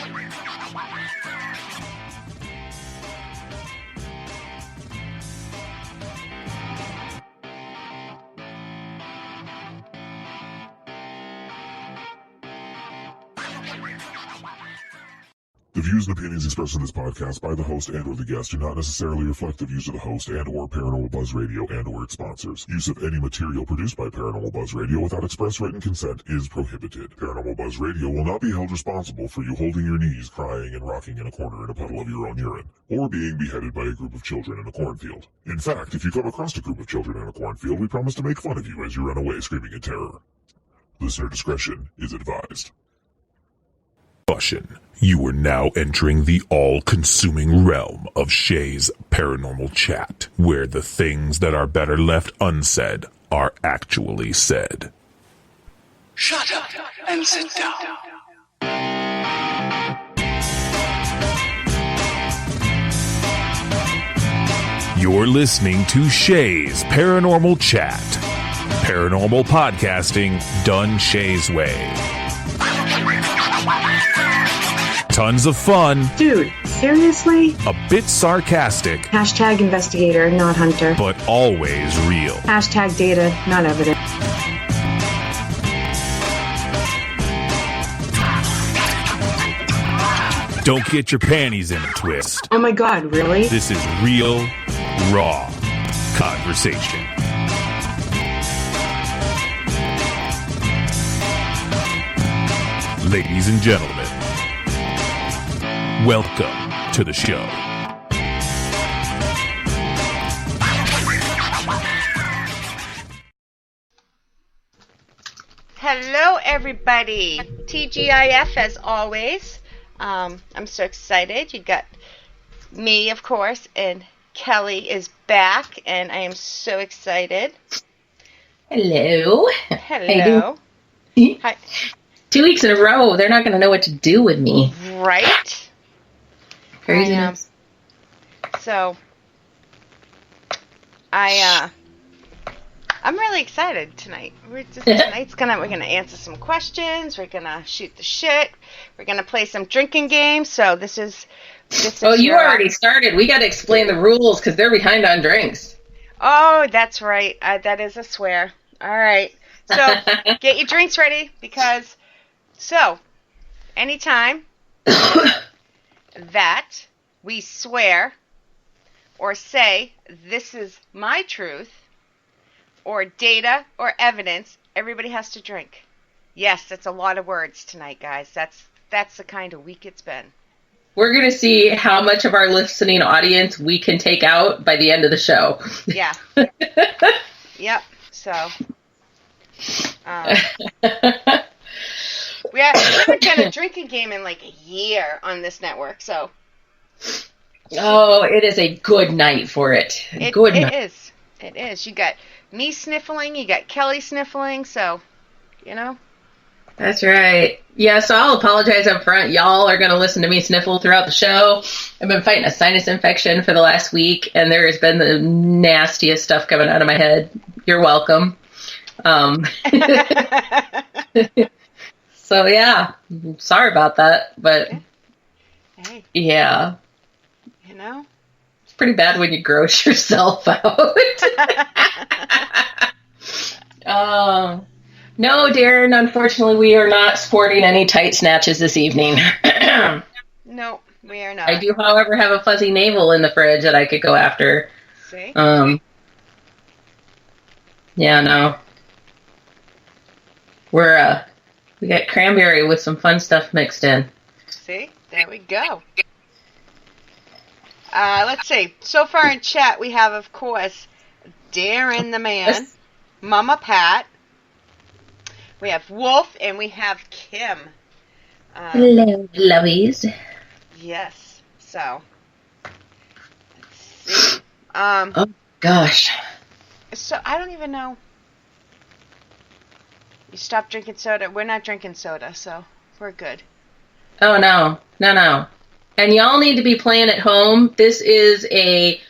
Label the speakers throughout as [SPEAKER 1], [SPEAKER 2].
[SPEAKER 1] The views and opinions expressed in this podcast by the host and or the guest do not necessarily reflect the views of the host and or Paranormal Buzz Radio and or its sponsors. Use of any material produced by Paranormal Buzz Radio without express written consent is prohibited. Paranormal Buzz Radio will not be held responsible for you holding your knees, crying, and rocking in a corner in a puddle of your own urine, or being beheaded by a group of children in a cornfield. In fact, if you come across a group of children in a cornfield, we promise to make fun of you as you run away screaming in terror. Listener discretion is advised.
[SPEAKER 2] Caution. You are now entering the all-consuming realm of Shay's Paranormal Chat, where the things that are better left unsaid are actually said.
[SPEAKER 3] Shut up and sit down.
[SPEAKER 2] You're listening to Shay's Paranormal Chat. Paranormal podcasting done Shay's way. Tons of fun.
[SPEAKER 4] Dude, seriously?
[SPEAKER 2] A bit sarcastic.
[SPEAKER 4] Hashtag investigator, not hunter.
[SPEAKER 2] But always real.
[SPEAKER 4] Hashtag data, not evidence.
[SPEAKER 2] Don't get your panties in a twist.
[SPEAKER 4] Oh my god, really?
[SPEAKER 2] This is real, raw conversation. Ladies and gentlemen, welcome to the show.
[SPEAKER 5] Hello, everybody. TGIF as always. I'm so excited. You got me, of course, and Kelly is back, and I am so excited.
[SPEAKER 6] Hello.
[SPEAKER 5] Hello. Hi.
[SPEAKER 6] 2 weeks in a row. They're not going to know what to do with me.
[SPEAKER 5] Right?
[SPEAKER 6] Craziness.
[SPEAKER 5] So, I'm really excited tonight. We're gonna answer some questions. We're gonna shoot the shit. We're gonna play some drinking games. So this is.
[SPEAKER 6] Oh, you already started. We got to explain the rules because they're behind on drinks.
[SPEAKER 5] Oh, that's right. That is a swear. All right. So get your drinks ready because. So, anytime that we swear or say this is my truth or data or evidence, everybody has to drink. Yes, that's a lot of words tonight, guys. That's the kind of week it's been.
[SPEAKER 6] We're going to see how much of our listening audience we can take out by the end of the show.
[SPEAKER 5] Yeah. Yep. So, we haven't done a drinking game in like a year on this network, so.
[SPEAKER 6] Oh, it is a good night for it. Good night.
[SPEAKER 5] It is. You got me sniffling, you got Kelly sniffling, so, you know.
[SPEAKER 6] That's right. Yeah, so I'll apologize up front. Y'all are going to listen to me sniffle throughout the show. I've been fighting a sinus infection for the last week, and there has been the nastiest stuff coming out of my head. You're welcome. So, yeah, sorry about that, but,
[SPEAKER 5] hey.
[SPEAKER 6] Yeah.
[SPEAKER 5] You know?
[SPEAKER 6] It's pretty bad when you gross yourself out. No, Darren, unfortunately, we are not sporting any tight snatches this evening.
[SPEAKER 5] No, we are not.
[SPEAKER 6] I do, however, have a fuzzy navel in the fridge that I could go after.
[SPEAKER 5] See?
[SPEAKER 6] Yeah, no. We got cranberry with some fun stuff mixed in.
[SPEAKER 5] See? There we go. Let's see. So far in chat, we have, of course, Darren the man, Mama Pat, we have Wolf, and we have Kim.
[SPEAKER 6] Hello, lovies.
[SPEAKER 5] Yes. So, let's see.
[SPEAKER 6] Oh, gosh.
[SPEAKER 5] So, I don't even know. You stopped drinking soda. We're not drinking soda, so we're good.
[SPEAKER 6] Oh, no. No. And y'all need to be playing at home. This is a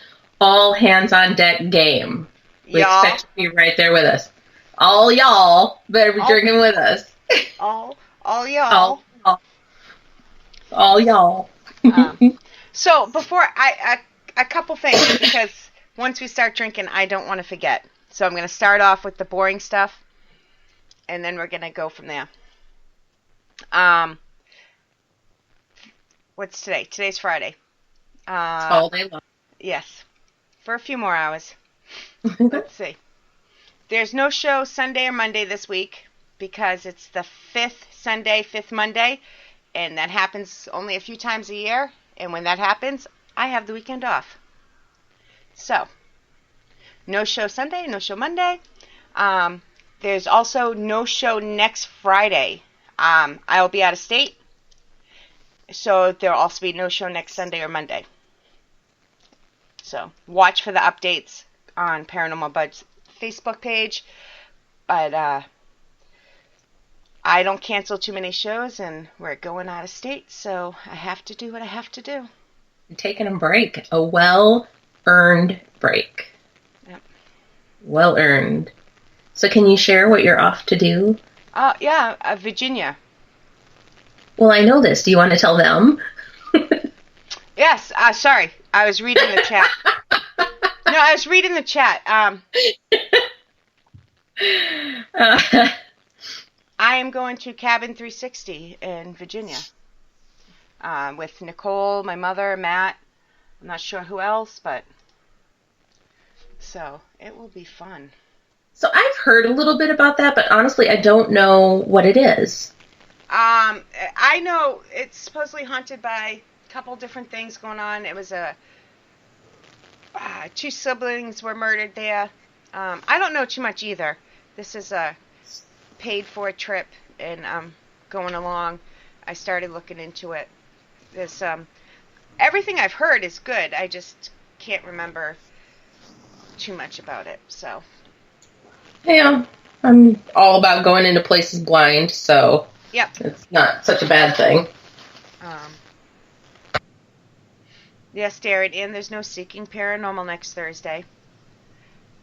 [SPEAKER 6] all hands on deck game. We expect you to be right there with us. All y'all better be drinking with us.
[SPEAKER 5] All y'all.
[SPEAKER 6] All y'all.
[SPEAKER 5] So before a couple things, because once we start drinking, I don't want to forget. So I'm going to start off with the boring stuff, and then we're going to go from there. What's today? Today's Friday.
[SPEAKER 6] All day long.
[SPEAKER 5] Yes. For a few more hours. Let's see. There's no show Sunday or Monday this week because it's the 5th Sunday, 5th Monday, and that happens only a few times a year. And when that happens, I have the weekend off. So, no show Sunday, no show Monday. There's also no show next Friday. I'll be out of state, so there'll also be no show next Sunday or Monday. So, watch for the updates on Paranormal Bud's Facebook page. But I don't cancel too many shows, and we're going out of state, so I have to do what I have to do.
[SPEAKER 6] I'm taking a break. A well-earned break.
[SPEAKER 5] Yep.
[SPEAKER 6] Well-earned. So can you share what you're off to do?
[SPEAKER 5] Yeah, Virginia.
[SPEAKER 6] Well, I know this. Do you want to tell them?
[SPEAKER 5] Yes, sorry. I was reading the chat. No, I was reading the chat. I am going to Cabin 360 in Virginia with Nicole, my mother, Matt. I'm not sure who else, but so it will be fun.
[SPEAKER 6] So I've heard a little bit about that, but honestly, I don't know what it is.
[SPEAKER 5] I know it's supposedly haunted by a couple different things going on. It was two siblings were murdered there. I don't know too much either. This is a paid-for trip, and going along. I started looking into it. There's everything I've heard is good. I just can't remember too much about it. So.
[SPEAKER 6] Yeah, I'm all about going into places blind, so
[SPEAKER 5] yep.
[SPEAKER 6] It's not such a bad thing.
[SPEAKER 5] Yes, Darren, and there's no Seeking Paranormal next Thursday.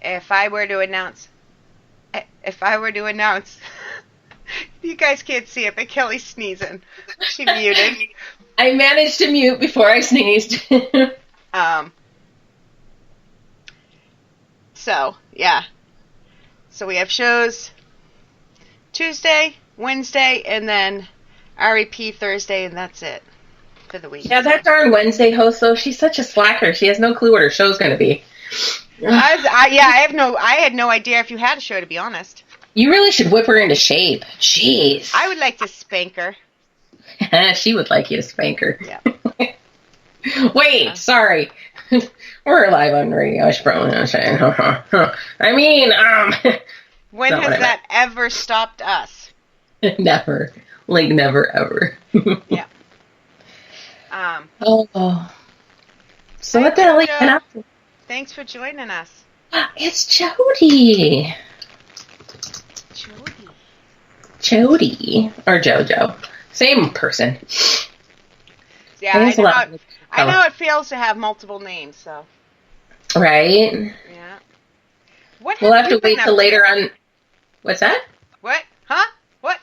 [SPEAKER 5] If I were to announce, you guys can't see it, but Kelly's sneezing. She muted.
[SPEAKER 6] I managed to mute before I sneezed.
[SPEAKER 5] So, yeah. So we have shows Tuesday, Wednesday, and then REP Thursday, and that's it for the week.
[SPEAKER 6] Yeah, that darn Wednesday host, though, she's such a slacker. She has no clue what her show's going to be.
[SPEAKER 5] I had no idea if you had a show, to be honest.
[SPEAKER 6] You really should whip her into shape. Jeez.
[SPEAKER 5] I would like to spank her.
[SPEAKER 6] She would like you to spank her.
[SPEAKER 5] Yeah.
[SPEAKER 6] Wait, sorry. We're live on radio. I should probably say. I mean,
[SPEAKER 5] when has that ever stopped us?
[SPEAKER 6] Never. Like, never, ever.
[SPEAKER 5] Yeah.
[SPEAKER 6] So what the hell are you been up to?
[SPEAKER 5] Thanks for joining us.
[SPEAKER 6] It's Jody. Jody. Or JoJo. Same person.
[SPEAKER 5] Yeah, I know how it feels to have multiple names, so.
[SPEAKER 6] Right?
[SPEAKER 5] Yeah.
[SPEAKER 6] We'll have to wait till later on. What's that?
[SPEAKER 5] What? Huh? What?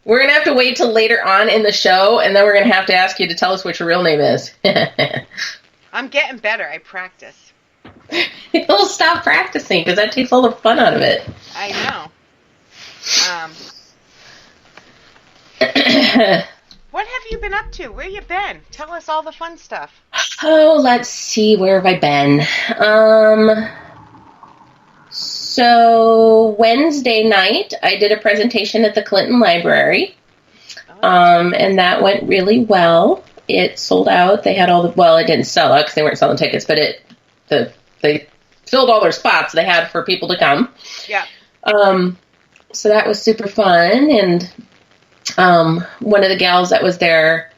[SPEAKER 6] We're going to have to wait till later on in the show, and then we're going to have to ask you to tell us what your real name is.
[SPEAKER 5] I'm getting better. I practice.
[SPEAKER 6] You'll stop practicing, because that takes all the fun out of it.
[SPEAKER 5] I know. What have you been up to? Where you been? Tell us all the fun stuff.
[SPEAKER 6] Oh, let's see. Where have I been? So Wednesday night, I did a presentation at the Clinton Library, and that went really well. It sold out. They had it didn't sell out because they weren't selling tickets, but they filled all their spots they had for people to come.
[SPEAKER 5] Yeah.
[SPEAKER 6] So that was super fun, and one of the gals that was there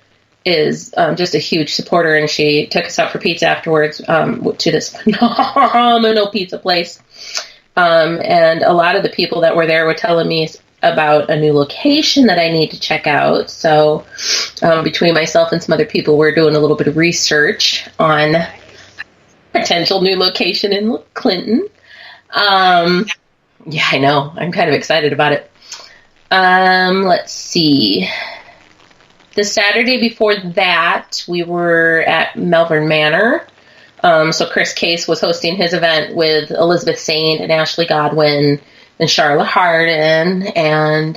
[SPEAKER 6] is just a huge supporter, and she took us out for pizza afterwards to this phenomenal pizza place. And a lot of the people that were there were telling me about a new location that I need to check out. So between myself and some other people, we're doing a little bit of research on potential new location in Clinton. Yeah, I know. I'm kind of excited about it. Let's see. The Saturday before that, we were at Melbourne Manor. So Chris Case was hosting his event with Elizabeth Saint and Ashley Godwin and Charlotte Hardin. And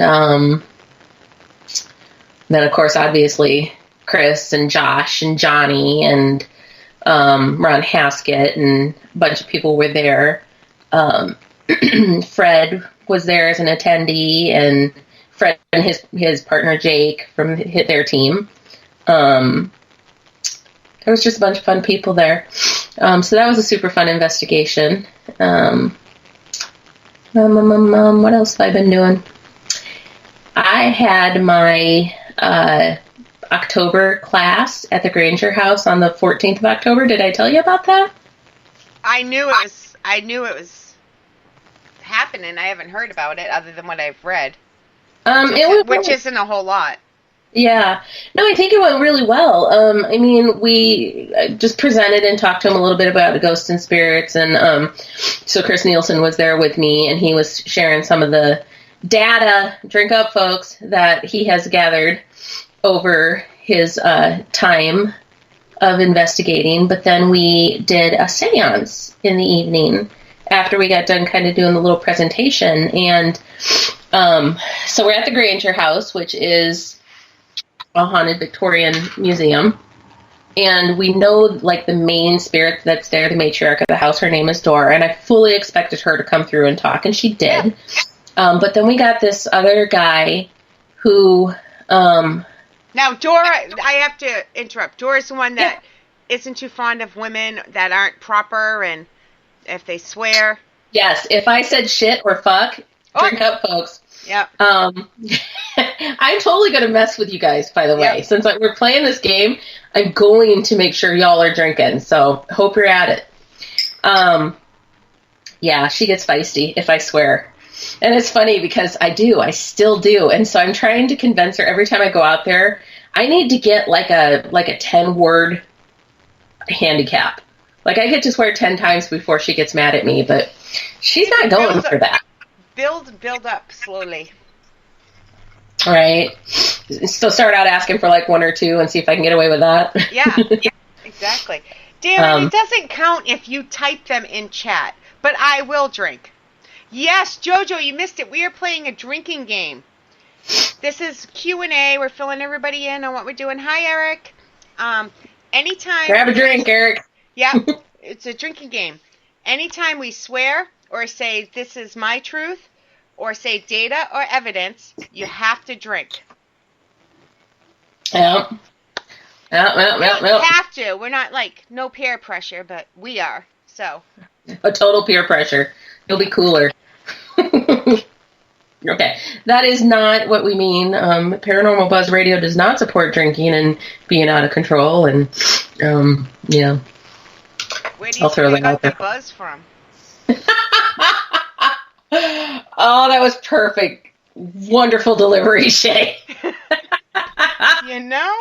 [SPEAKER 6] then, of course, obviously, Chris and Josh and Johnny and Ron Haskett and a bunch of people were there. Fred was there as an attendee, and Fred and his partner Jake from their team. There was just a bunch of fun people there. So that was a super fun investigation. What else have I been doing? I had my October class at the Granger House on the 14th of October. Did I tell you about that?
[SPEAKER 5] I knew it was happening. I haven't heard about it other than what I've read. Which isn't a whole lot.
[SPEAKER 6] Yeah. No, I think it went really well. I mean, we just presented and talked to him a little bit about ghosts and spirits. And so Chris Nielsen was there with me, and he was sharing some of the data, drink up, folks, that he has gathered over his time of investigating. But then we did a seance in the evening after we got done kind of doing the little presentation. And so we're at the Granger House, which is a haunted Victorian museum. And we know, like, the main spirit that's there, the matriarch of the house, her name is Dora. And I fully expected her to come through and talk, and she did. Yeah. But then we got this other guy who...
[SPEAKER 5] Now, Dora, I have to interrupt. Dora's the one that isn't too fond of women that aren't proper, and if they swear.
[SPEAKER 6] Yes, if I said shit or fuck, drink up, folks.
[SPEAKER 5] Yeah.
[SPEAKER 6] I'm totally going to mess with you guys, by the way. Yep. Since we're playing this game, I'm going to make sure y'all are drinking, so hope you're at it. Yeah, she gets feisty if I swear. And it's funny because I still do. And so I'm trying to convince her every time I go out there, I need to get like a 10-word handicap. Like, I get to swear 10 times before she gets mad at me, but she's not going for that.
[SPEAKER 5] Build up slowly.
[SPEAKER 6] Right. So start out asking for like one or two and see if I can get away with that.
[SPEAKER 5] Yeah, exactly. Darren, it doesn't count if you type them in chat, but I will drink. Yes, Jojo, you missed it. We are playing a drinking game. This is Q&A. We're filling everybody in on what we're doing. Hi, Eric. Anytime.
[SPEAKER 6] Grab a drink, Eric.
[SPEAKER 5] Yeah, it's a drinking game. Anytime we swear or say this is my truth or say data or evidence, you have to drink.
[SPEAKER 6] Yep.
[SPEAKER 5] We have to. We're not like no peer pressure, but we are. So.
[SPEAKER 6] A total peer pressure. You'll be cooler. Okay, that is not what we mean. Paranormal Buzz Radio does not support drinking and being out of control, and yeah.
[SPEAKER 5] Where do you get the buzz from?
[SPEAKER 6] Oh, that was perfect. Wonderful delivery, Shay.
[SPEAKER 5] You know?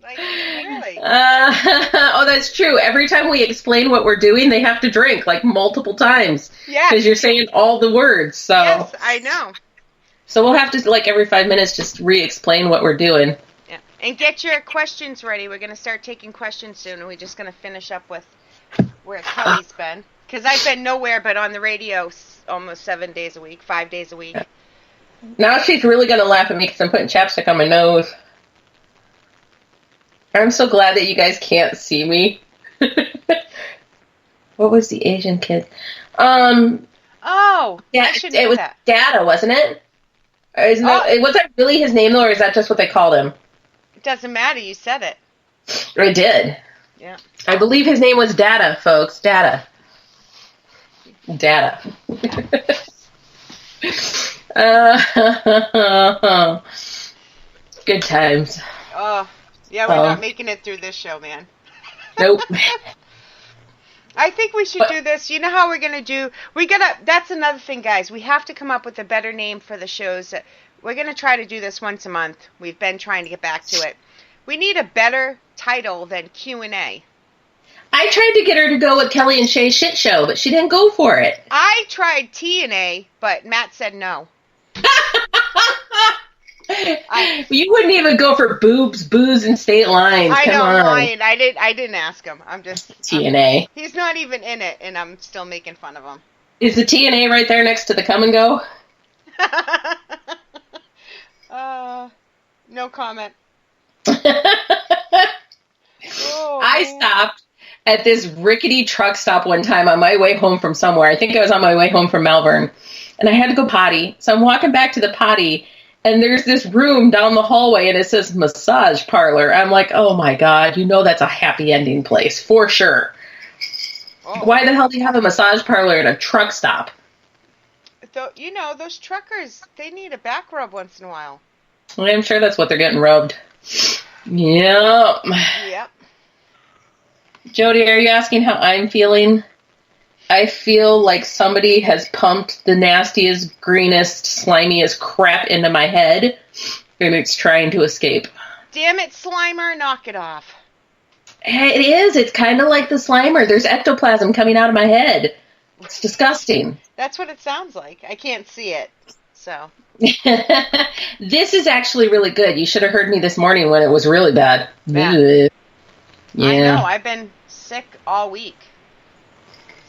[SPEAKER 5] Like, really?
[SPEAKER 6] Oh, that's true. Every time we explain what we're doing, they have to drink, like, multiple times. Yeah. Because you're saying all the words, so.
[SPEAKER 5] Yes, I know.
[SPEAKER 6] So we'll have to, like, every 5 minutes just re-explain what we're doing.
[SPEAKER 5] Yeah. And get your questions ready. We're going to start taking questions soon, and we're just going to finish up with where Kelly's been. Because I've been nowhere but on the radio almost 7 days a week, 5 days a week.
[SPEAKER 6] Now she's really going to laugh at me because I'm putting chapstick on my nose. I'm so glad that you guys can't see me. What was the Asian kid?
[SPEAKER 5] Oh,
[SPEAKER 6] yeah,
[SPEAKER 5] I should know
[SPEAKER 6] was
[SPEAKER 5] that.
[SPEAKER 6] Data, wasn't it? Was that really his name, though, or is that just what they called him?
[SPEAKER 5] It doesn't matter. You said it.
[SPEAKER 6] I did.
[SPEAKER 5] Yeah.
[SPEAKER 6] I believe his name was Data, folks. Data. Good times.
[SPEAKER 5] Oh, yeah, we're not making it through this show, man.
[SPEAKER 6] Nope.
[SPEAKER 5] I think we should do this. You know how we're going to do... That's another thing, guys. We have to come up with a better name for the shows. We're going to try to do this once a month. We've been trying to get back to it. We need a better title than Q&A.
[SPEAKER 6] I tried to get her to go with Kelly and Shay's shit show, but she didn't go for it.
[SPEAKER 5] I tried T&A, but Matt said no.
[SPEAKER 6] You wouldn't even go for boobs, booze, and state lines.
[SPEAKER 5] I
[SPEAKER 6] Come
[SPEAKER 5] don't
[SPEAKER 6] on.
[SPEAKER 5] mind. I didn't ask him. I'm just
[SPEAKER 6] TNA.
[SPEAKER 5] he's not even in it, and I'm still making fun of him.
[SPEAKER 6] Is the TNA right there next to the come and go?
[SPEAKER 5] No comment.
[SPEAKER 6] I stopped at this rickety truck stop one time on my way home from somewhere. I think I was on my way home from Melbourne, and I had to go potty. So I'm walking back to the potty, and there's this room down the hallway, and it says massage parlor. I'm like, oh my God, that's a happy ending place for sure.
[SPEAKER 5] Oh.
[SPEAKER 6] Why the hell do you have a massage parlor at a truck stop?
[SPEAKER 5] Those truckers, they need a back rub once in a while.
[SPEAKER 6] I'm sure that's what they're getting rubbed. Yep.
[SPEAKER 5] Yep.
[SPEAKER 6] Jody, are you asking how I'm feeling? I feel like somebody has pumped the nastiest, greenest, slimiest crap into my head, and it's trying to escape.
[SPEAKER 5] Damn it, Slimer, knock it off.
[SPEAKER 6] It is. It's kind of like the Slimer. There's ectoplasm coming out of my head. It's disgusting.
[SPEAKER 5] That's what it sounds like. I can't see it, so.
[SPEAKER 6] This is actually really good. You should have heard me this morning when it was really bad.
[SPEAKER 5] Yeah.
[SPEAKER 6] Yeah.
[SPEAKER 5] I know. I've been sick all week.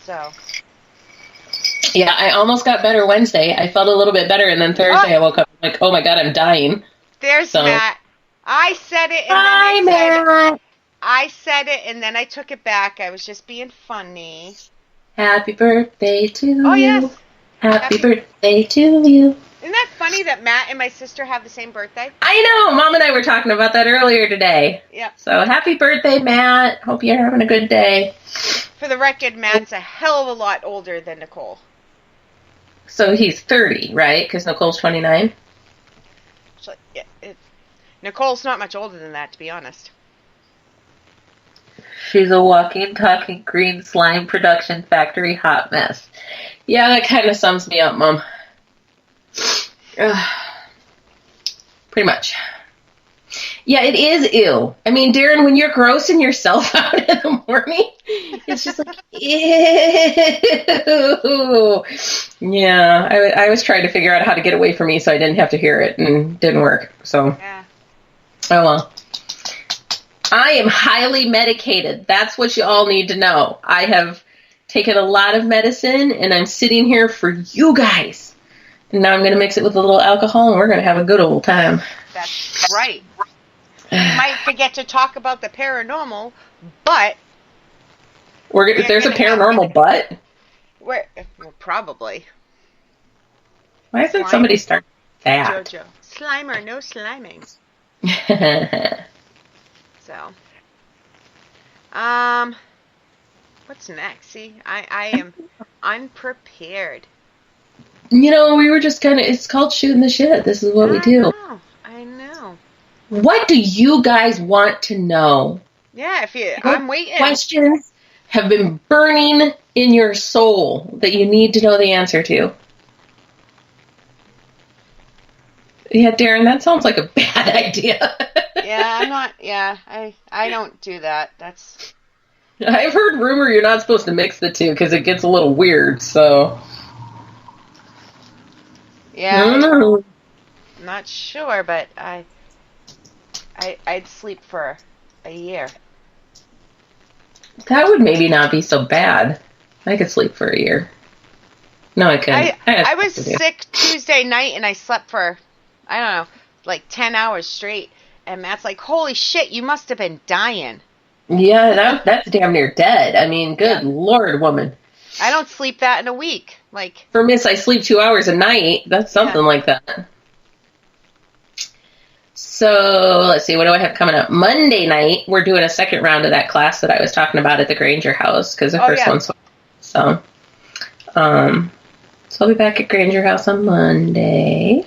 [SPEAKER 5] So.
[SPEAKER 6] Yeah, I almost got better Wednesday. I felt a little bit better, and then Thursday I woke up like, oh my God, I'm dying.
[SPEAKER 5] There's Matt. I said it, and
[SPEAKER 6] Hi, Matt.
[SPEAKER 5] I said it, and then I took it back. I was just being funny.
[SPEAKER 6] Happy birthday to you.
[SPEAKER 5] Oh, yes.
[SPEAKER 6] Happy birthday to you.
[SPEAKER 5] Isn't that funny that Matt and my sister have the same birthday?
[SPEAKER 6] I know. Mom and I were talking about that earlier today.
[SPEAKER 5] Yeah.
[SPEAKER 6] So happy birthday, Matt. Hope you're having a good day.
[SPEAKER 5] For the record, Matt's a hell of a lot older than Nicole.
[SPEAKER 6] So he's 30, right? Because Nicole's 29.
[SPEAKER 5] So, yeah, Nicole's not much older than that, to be honest.
[SPEAKER 6] She's a walking, talking green slime production factory hot mess. Yeah, that kind of sums me up, Mom. Pretty much. Yeah, it is ew. I mean, Darren, when you're grossing yourself out in the morning, it's just like, ew. Yeah, I was trying to figure out how to get away from me so I didn't have to hear it, and it didn't work. So,
[SPEAKER 5] Yeah.
[SPEAKER 6] Oh well. I am highly medicated. That's what you all need to know. I have taken a lot of medicine, and I'm sitting here for you guys. And now I'm going to mix it with a little alcohol, and we're going to have a good old time.
[SPEAKER 5] That's right. We might forget to talk about the paranormal, but...
[SPEAKER 6] There's a paranormal butt?
[SPEAKER 5] Well, probably.
[SPEAKER 6] Why hasn't somebody started that?
[SPEAKER 5] Jojo. Slimer, no sliming. So, what's next? See, I am unprepared.
[SPEAKER 6] We were just it's called shooting the shit. This is what we do.
[SPEAKER 5] I know.
[SPEAKER 6] What do you guys want to know?
[SPEAKER 5] Yeah, I'm waiting.
[SPEAKER 6] Questions have been burning in your soul that you need to know the answer to. Yeah, Darren, that sounds like a bad idea.
[SPEAKER 5] Yeah, I'm not. Yeah, I don't do that.
[SPEAKER 6] I've heard rumor you're not supposed to mix the two because it gets a little weird. So.
[SPEAKER 5] Yeah.
[SPEAKER 6] I don't know.
[SPEAKER 5] I'm not sure, but I'd sleep for a year.
[SPEAKER 6] That would maybe not be so bad. I could sleep for a year. No, I couldn't.
[SPEAKER 5] I was sick Tuesday night and I slept for, I don't know, like 10 hours straight. And Matt's like, holy shit, you must have been dying.
[SPEAKER 6] Yeah, that's damn near dead. I mean, good Lord, woman.
[SPEAKER 5] I don't sleep that in a week. Like,
[SPEAKER 6] for Miss, I sleep 2 hours a night. That's something like that. So, let's see, what do I have coming up? Monday night, we're doing a second round of that class that I was talking about at the Granger house, because the first one's so I'll be back at Granger house on Monday.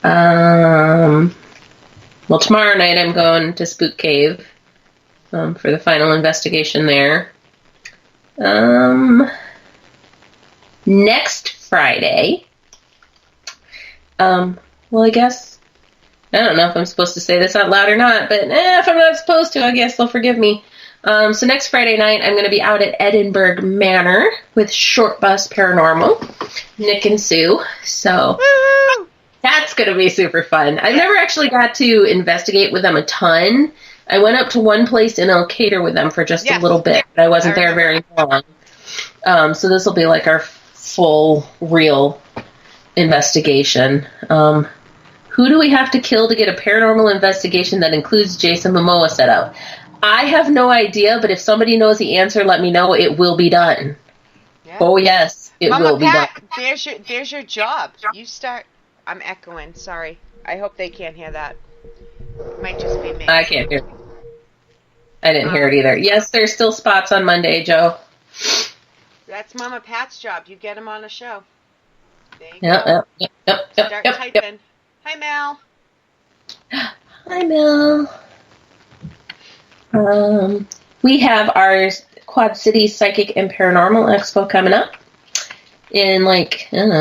[SPEAKER 6] Well, tomorrow night I'm going to Spook Cave for the final investigation there. Next Friday, well, I guess, I don't know if I'm supposed to say this out loud or not, but if I'm not supposed to, I guess they'll forgive me. So next Friday night, I'm going to be out at Edinburgh Manor with Short Bus Paranormal, Nick and Sue. So That's going to be super fun. I never actually got to investigate with them a ton. I went up to one place in Elkader with them for just a little bit, but I wasn't there very long. So this will be like our full, real investigation. Who do we have to kill to get a paranormal investigation that includes Jason Momoa set up? I have no idea, but if somebody knows the answer, let me know. It will be done. Yeah. Oh, yes, it
[SPEAKER 5] Mama
[SPEAKER 6] will
[SPEAKER 5] Pat,
[SPEAKER 6] be
[SPEAKER 5] done. There's your job. You start. I'm echoing. Sorry. I hope they can't hear that. It might just be me.
[SPEAKER 6] I can't hear. I didn't hear it either. Yes, there's still spots on Monday, Joe.
[SPEAKER 5] That's Mama Pat's job. You get him on a show. There you go.
[SPEAKER 6] Yep.
[SPEAKER 5] Start typing. Hi, Mel.
[SPEAKER 6] Hi, Mel. We have our Quad City Psychic and Paranormal Expo coming up in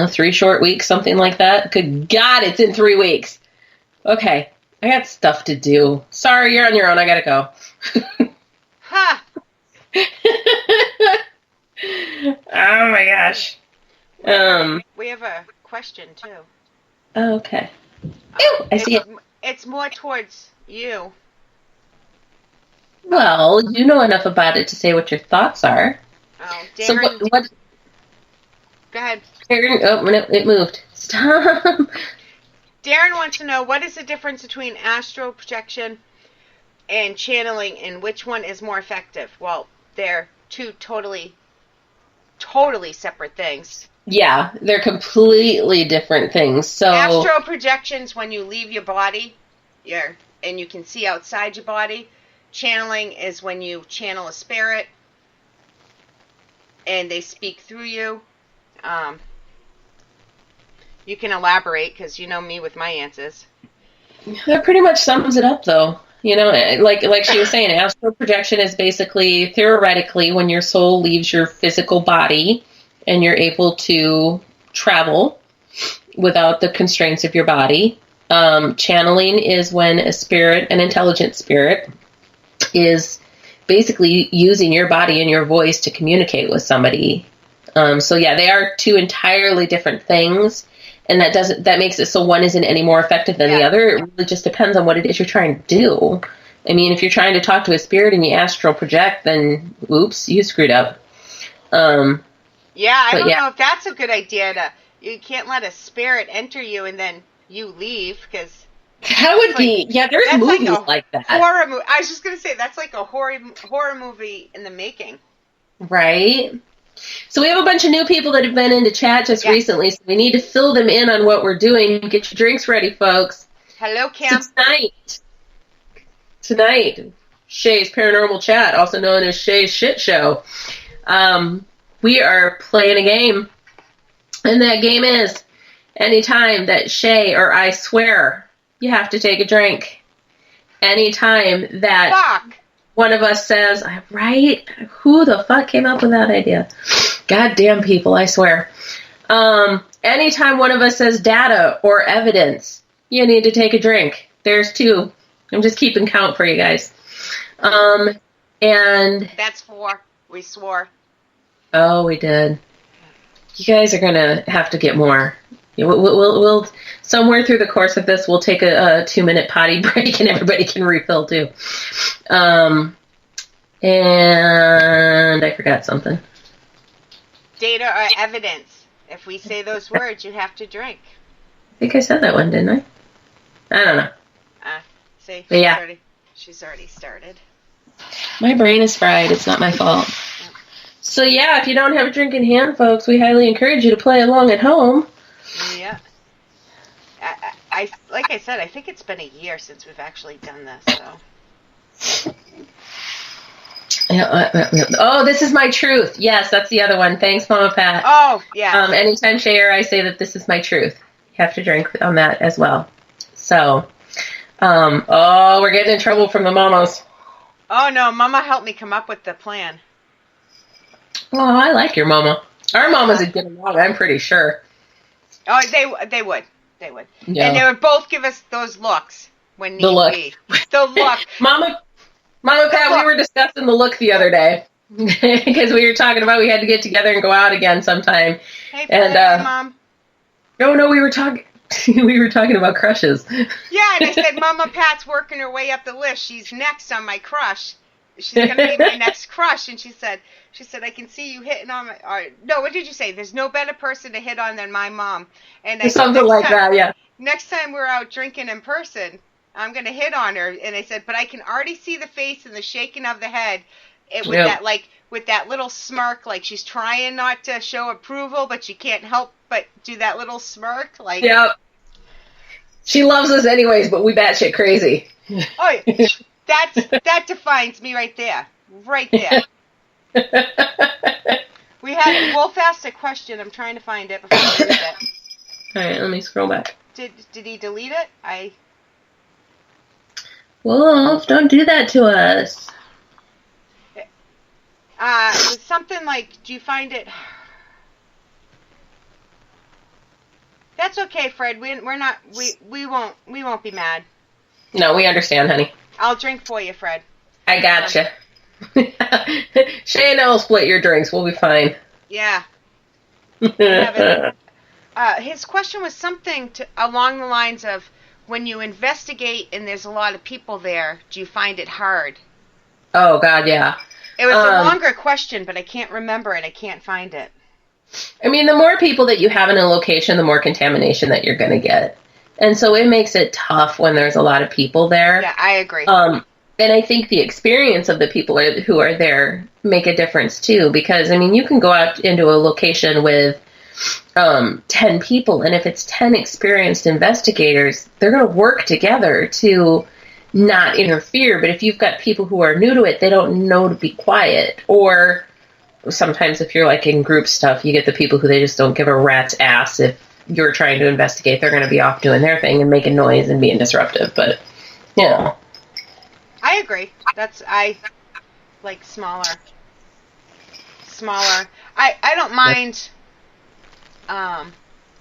[SPEAKER 6] 3 short weeks, something like that. Good God, it's in 3 weeks. Okay, I got stuff to do. Sorry, you're on your own. I gotta go.
[SPEAKER 5] Ha!
[SPEAKER 6] Oh my gosh.
[SPEAKER 5] We have a question too.
[SPEAKER 6] Okay. Ew, I see it.
[SPEAKER 5] It's more towards you.
[SPEAKER 6] Well, you know enough about it to say what your thoughts are.
[SPEAKER 5] Oh, Darren.
[SPEAKER 6] So what?
[SPEAKER 5] Go ahead.
[SPEAKER 6] Darren, it moved. Stop.
[SPEAKER 5] Darren wants to know, what is the difference between astral projection and channeling, and which one is more effective? Well, they're two totally separate things.
[SPEAKER 6] Yeah, they're completely different things. So
[SPEAKER 5] astral projections when you leave your body, and you can see outside your body. Channeling is when you channel a spirit and they speak through you. You can elaborate because you know me with my answers.
[SPEAKER 6] That pretty much sums it up, though. You know, like she was saying, astral projection is basically, theoretically, when your soul leaves your physical body and you're able to travel without the constraints of your body. Channeling is when a spirit, an intelligent spirit, is basically using your body and your voice to communicate with somebody. So yeah, they are two entirely different things, and that makes it so one isn't any more effective than the other. It really just depends on what it is you're trying to do. I mean, if you're trying to talk to a spirit and you astral project, then oops, you screwed up. I don't know if that's a good idea. You can't let a spirit enter you and then you leave, because that would be, there's movies like that.
[SPEAKER 5] Horror movie. I was just going to say, that's like a horror movie in the making.
[SPEAKER 6] Right? So we have a bunch of new people that have been into chat just recently, so we need to fill them in on what we're doing. Get your drinks ready, folks.
[SPEAKER 5] Hello, Cam.
[SPEAKER 6] So tonight, Shay's Paranormal Chat, also known as Shay's Shit Show, we are playing a game, and that game is anytime that Shay or I swear, you have to take a drink. Anytime that one of us says, right? Who the fuck came up with that idea? Goddamn people, I swear. Anytime one of us says data or evidence, you need to take a drink. There's 2. I'm just keeping count for you guys. And
[SPEAKER 5] that's 4. We swore.
[SPEAKER 6] Oh, we did. You guys are gonna have to get more. We'll somewhere through the course of this, we'll take a 2-minute potty break and everybody can refill too. And I forgot something.
[SPEAKER 5] Data or evidence. If we say those words, you have to drink.
[SPEAKER 6] I think I said that one, didn't I? I don't know.
[SPEAKER 5] See, she's already started.
[SPEAKER 6] My brain is fried. It's not my fault. So yeah, if you don't have a drink in hand, folks, we highly encourage you to play along at home.
[SPEAKER 5] Yeah. I like I said, I think it's been a year since we've actually done this. So.
[SPEAKER 6] Oh, this is my truth. Yes, that's the other one. Thanks, Mama Pat.
[SPEAKER 5] Oh, yeah.
[SPEAKER 6] Anytime Shay or I say that this is my truth, you have to drink on that as well. So, we're getting in trouble from the mamas.
[SPEAKER 5] Oh no, Mama helped me come up with the plan.
[SPEAKER 6] Oh, I like your mama. Our mamas would get along, I'm pretty sure.
[SPEAKER 5] Oh, they would.
[SPEAKER 6] Yeah.
[SPEAKER 5] And they would both give us those looks when need be. The look.
[SPEAKER 6] Mama Pat, we were discussing the look the other day. Because we were talking about we had to get together and go out again sometime.
[SPEAKER 5] Hey, Mom.
[SPEAKER 6] No, we were talking. We were talking about crushes.
[SPEAKER 5] Yeah, and I said, Mama Pat's working her way up the list. She's next on my crush. She's going to be my next crush. And she said, I can see you hitting on my, no, what did you say? There's no better person to hit on than my mom. And I
[SPEAKER 6] Something
[SPEAKER 5] said,
[SPEAKER 6] like that, yeah.
[SPEAKER 5] Next time we're out drinking in person, I'm going to hit on her. And I said, but I can already see the face and the shaking of the head with that little smirk, like she's trying not to show approval, but she can't help but do that little smirk. Like,
[SPEAKER 6] yep. She loves us anyways, but we batshit crazy.
[SPEAKER 5] Oh, that defines me right there. Right there. Wolf asked a question. I'm trying to find it before I read it.
[SPEAKER 6] All right, let me scroll back.
[SPEAKER 5] Did he delete it?
[SPEAKER 6] Wolf, don't do that to us.
[SPEAKER 5] It was something like, do you find it... That's okay, Fred. We won't be mad.
[SPEAKER 6] No, we understand, honey.
[SPEAKER 5] I'll drink for you, Fred.
[SPEAKER 6] I gotcha. Shay and I will split your drinks. We'll be fine.
[SPEAKER 5] Yeah. His question was something along the lines of, when you investigate and there's a lot of people there, do you find it hard?
[SPEAKER 6] Oh, God, yeah.
[SPEAKER 5] It was a longer question, but I can't remember it. I can't find it.
[SPEAKER 6] I mean, the more people that you have in a location, the more contamination that you're going to get. And so it makes it tough when there's a lot of people there.
[SPEAKER 5] Yeah, I agree.
[SPEAKER 6] And I think the experience of the people who are there make a difference, too. Because, I mean, you can go out into a location with 10 people, and if it's 10 experienced investigators, they're going to work together to not interfere. But if you've got people who are new to it, they don't know to be quiet. Or sometimes if you're like in group stuff, you get the people who they just don't give a rat's ass. If you're trying to investigate, they're going to be off doing their thing and making noise and being disruptive. But, you know.
[SPEAKER 5] I agree. I like smaller. I don't mind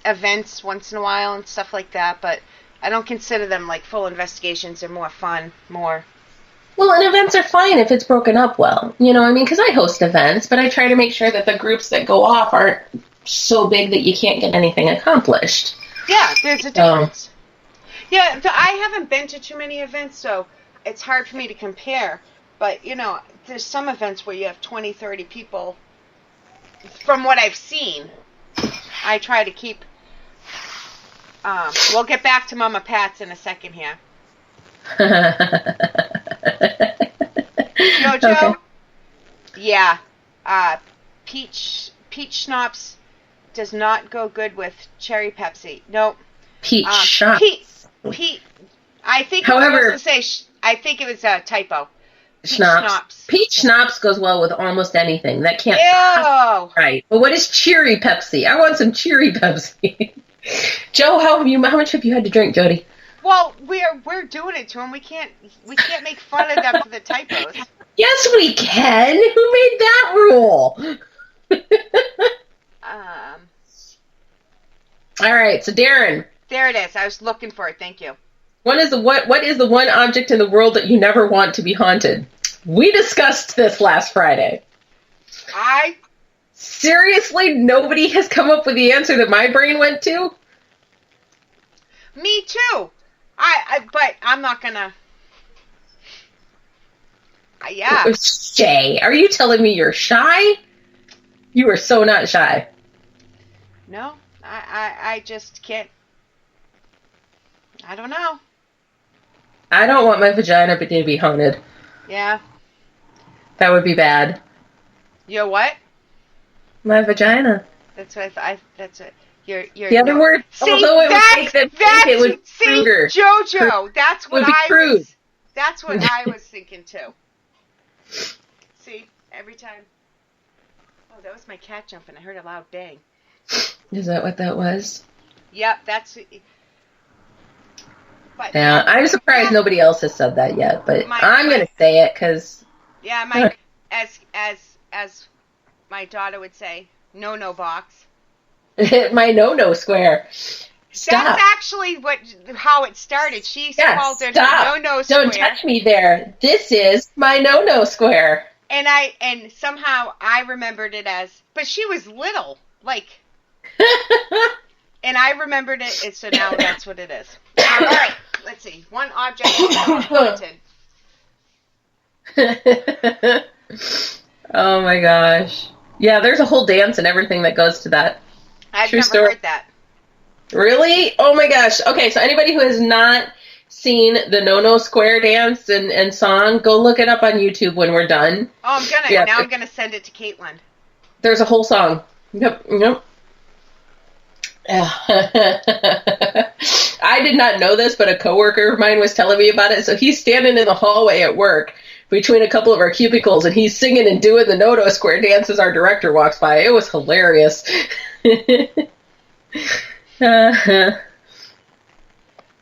[SPEAKER 5] events once in a while and stuff like that, but I don't consider them like full investigations. They're more fun, more...
[SPEAKER 6] Well, and events are fine if it's broken up well. You know what I mean? Because I host events, but I try to make sure that the groups that go off aren't so big that you can't get anything accomplished.
[SPEAKER 5] Yeah, there's a difference. Yeah, I haven't been to too many events, so it's hard for me to compare. But, you know, there's some events where you have 20, 30 people. From what I've seen, I try to keep... we'll get back to Mama Pat's in a second here. Jojo? Okay. Yeah. Peach schnapps does not go good with cherry Pepsi. Nope.
[SPEAKER 6] Peach schnapps.
[SPEAKER 5] I think I think it was a typo.
[SPEAKER 6] Schnapps. Peach schnapps goes well with almost anything. That can't
[SPEAKER 5] Ew.
[SPEAKER 6] Right. But what is cherry Pepsi? I want some cherry Pepsi. Joe, how much have you had to drink, Jody?
[SPEAKER 5] Well, we're doing it to him. We can't make fun of them for the typos.
[SPEAKER 6] Yes, we can. Who made that rule? All right, so Darren.
[SPEAKER 5] There it is. I was looking for it. Thank you.
[SPEAKER 6] What is the one object in the world that you never want to be haunted? We discussed this last Friday. Seriously, nobody has come up with the answer that my brain went to?
[SPEAKER 5] Me too. But I'm not gonna. Yeah.
[SPEAKER 6] Shay, are you telling me you're shy? You are so not shy.
[SPEAKER 5] No, I just can't. I don't know.
[SPEAKER 6] I don't want my vagina to be haunted.
[SPEAKER 5] Yeah.
[SPEAKER 6] That would be bad.
[SPEAKER 5] Your what?
[SPEAKER 6] My vagina.
[SPEAKER 5] That's what that's it. Your
[SPEAKER 6] the other word.
[SPEAKER 5] See,
[SPEAKER 6] although it would make them think it would be cruder.
[SPEAKER 5] Jojo, that's what That's what I was thinking too. See, every time. Oh, that was my cat jumping. I heard a loud bang.
[SPEAKER 6] Is that what that was?
[SPEAKER 5] Yep, that's. But
[SPEAKER 6] yeah, I'm surprised nobody else has said that yet, but I'm going to say it because. Yeah,
[SPEAKER 5] as my daughter would say, no box.
[SPEAKER 6] My no square. Stop.
[SPEAKER 5] That's actually how it started. She called it no square.
[SPEAKER 6] Don't touch me there. This is my no square.
[SPEAKER 5] And somehow I remembered it as, but she was little, like. And I remembered it, and so now that's what it is. All right, let's see. One object haunted.
[SPEAKER 6] Oh my gosh. Yeah, there's a whole dance and everything that goes to that.
[SPEAKER 5] I've
[SPEAKER 6] True
[SPEAKER 5] never
[SPEAKER 6] story.
[SPEAKER 5] heard that.
[SPEAKER 6] Really? Oh my gosh. Okay, so anybody who has not seen the No Square dance and song, go look it up on YouTube when we're done.
[SPEAKER 5] Oh, I'm gonna.
[SPEAKER 6] Yeah.
[SPEAKER 5] Now I'm gonna send it to Caitlin.
[SPEAKER 6] There's a whole song. Yep. I did not know this, but a coworker of mine was telling me about it. So he's standing in the hallway at work between a couple of our cubicles, and he's singing and doing the No Square dance as our director walks by. It was hilarious.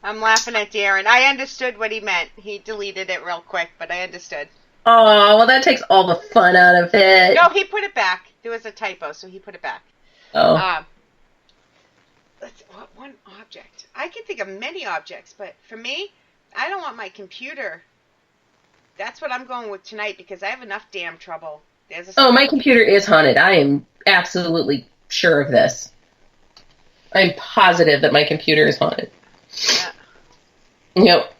[SPEAKER 5] I'm laughing at Darren. I understood what he meant. He deleted it real quick, but I understood.
[SPEAKER 6] Oh, well, that takes all the fun out of it.
[SPEAKER 5] No, he put it back. There was a typo, so he put it back.
[SPEAKER 6] Oh.
[SPEAKER 5] One object. I can think of many objects, but for me, I don't want my computer. That's what I'm going with tonight because I have enough damn trouble.
[SPEAKER 6] My computer is haunted. I am absolutely sure of this. I'm positive that my computer is haunted.
[SPEAKER 5] Yeah.
[SPEAKER 6] Yep.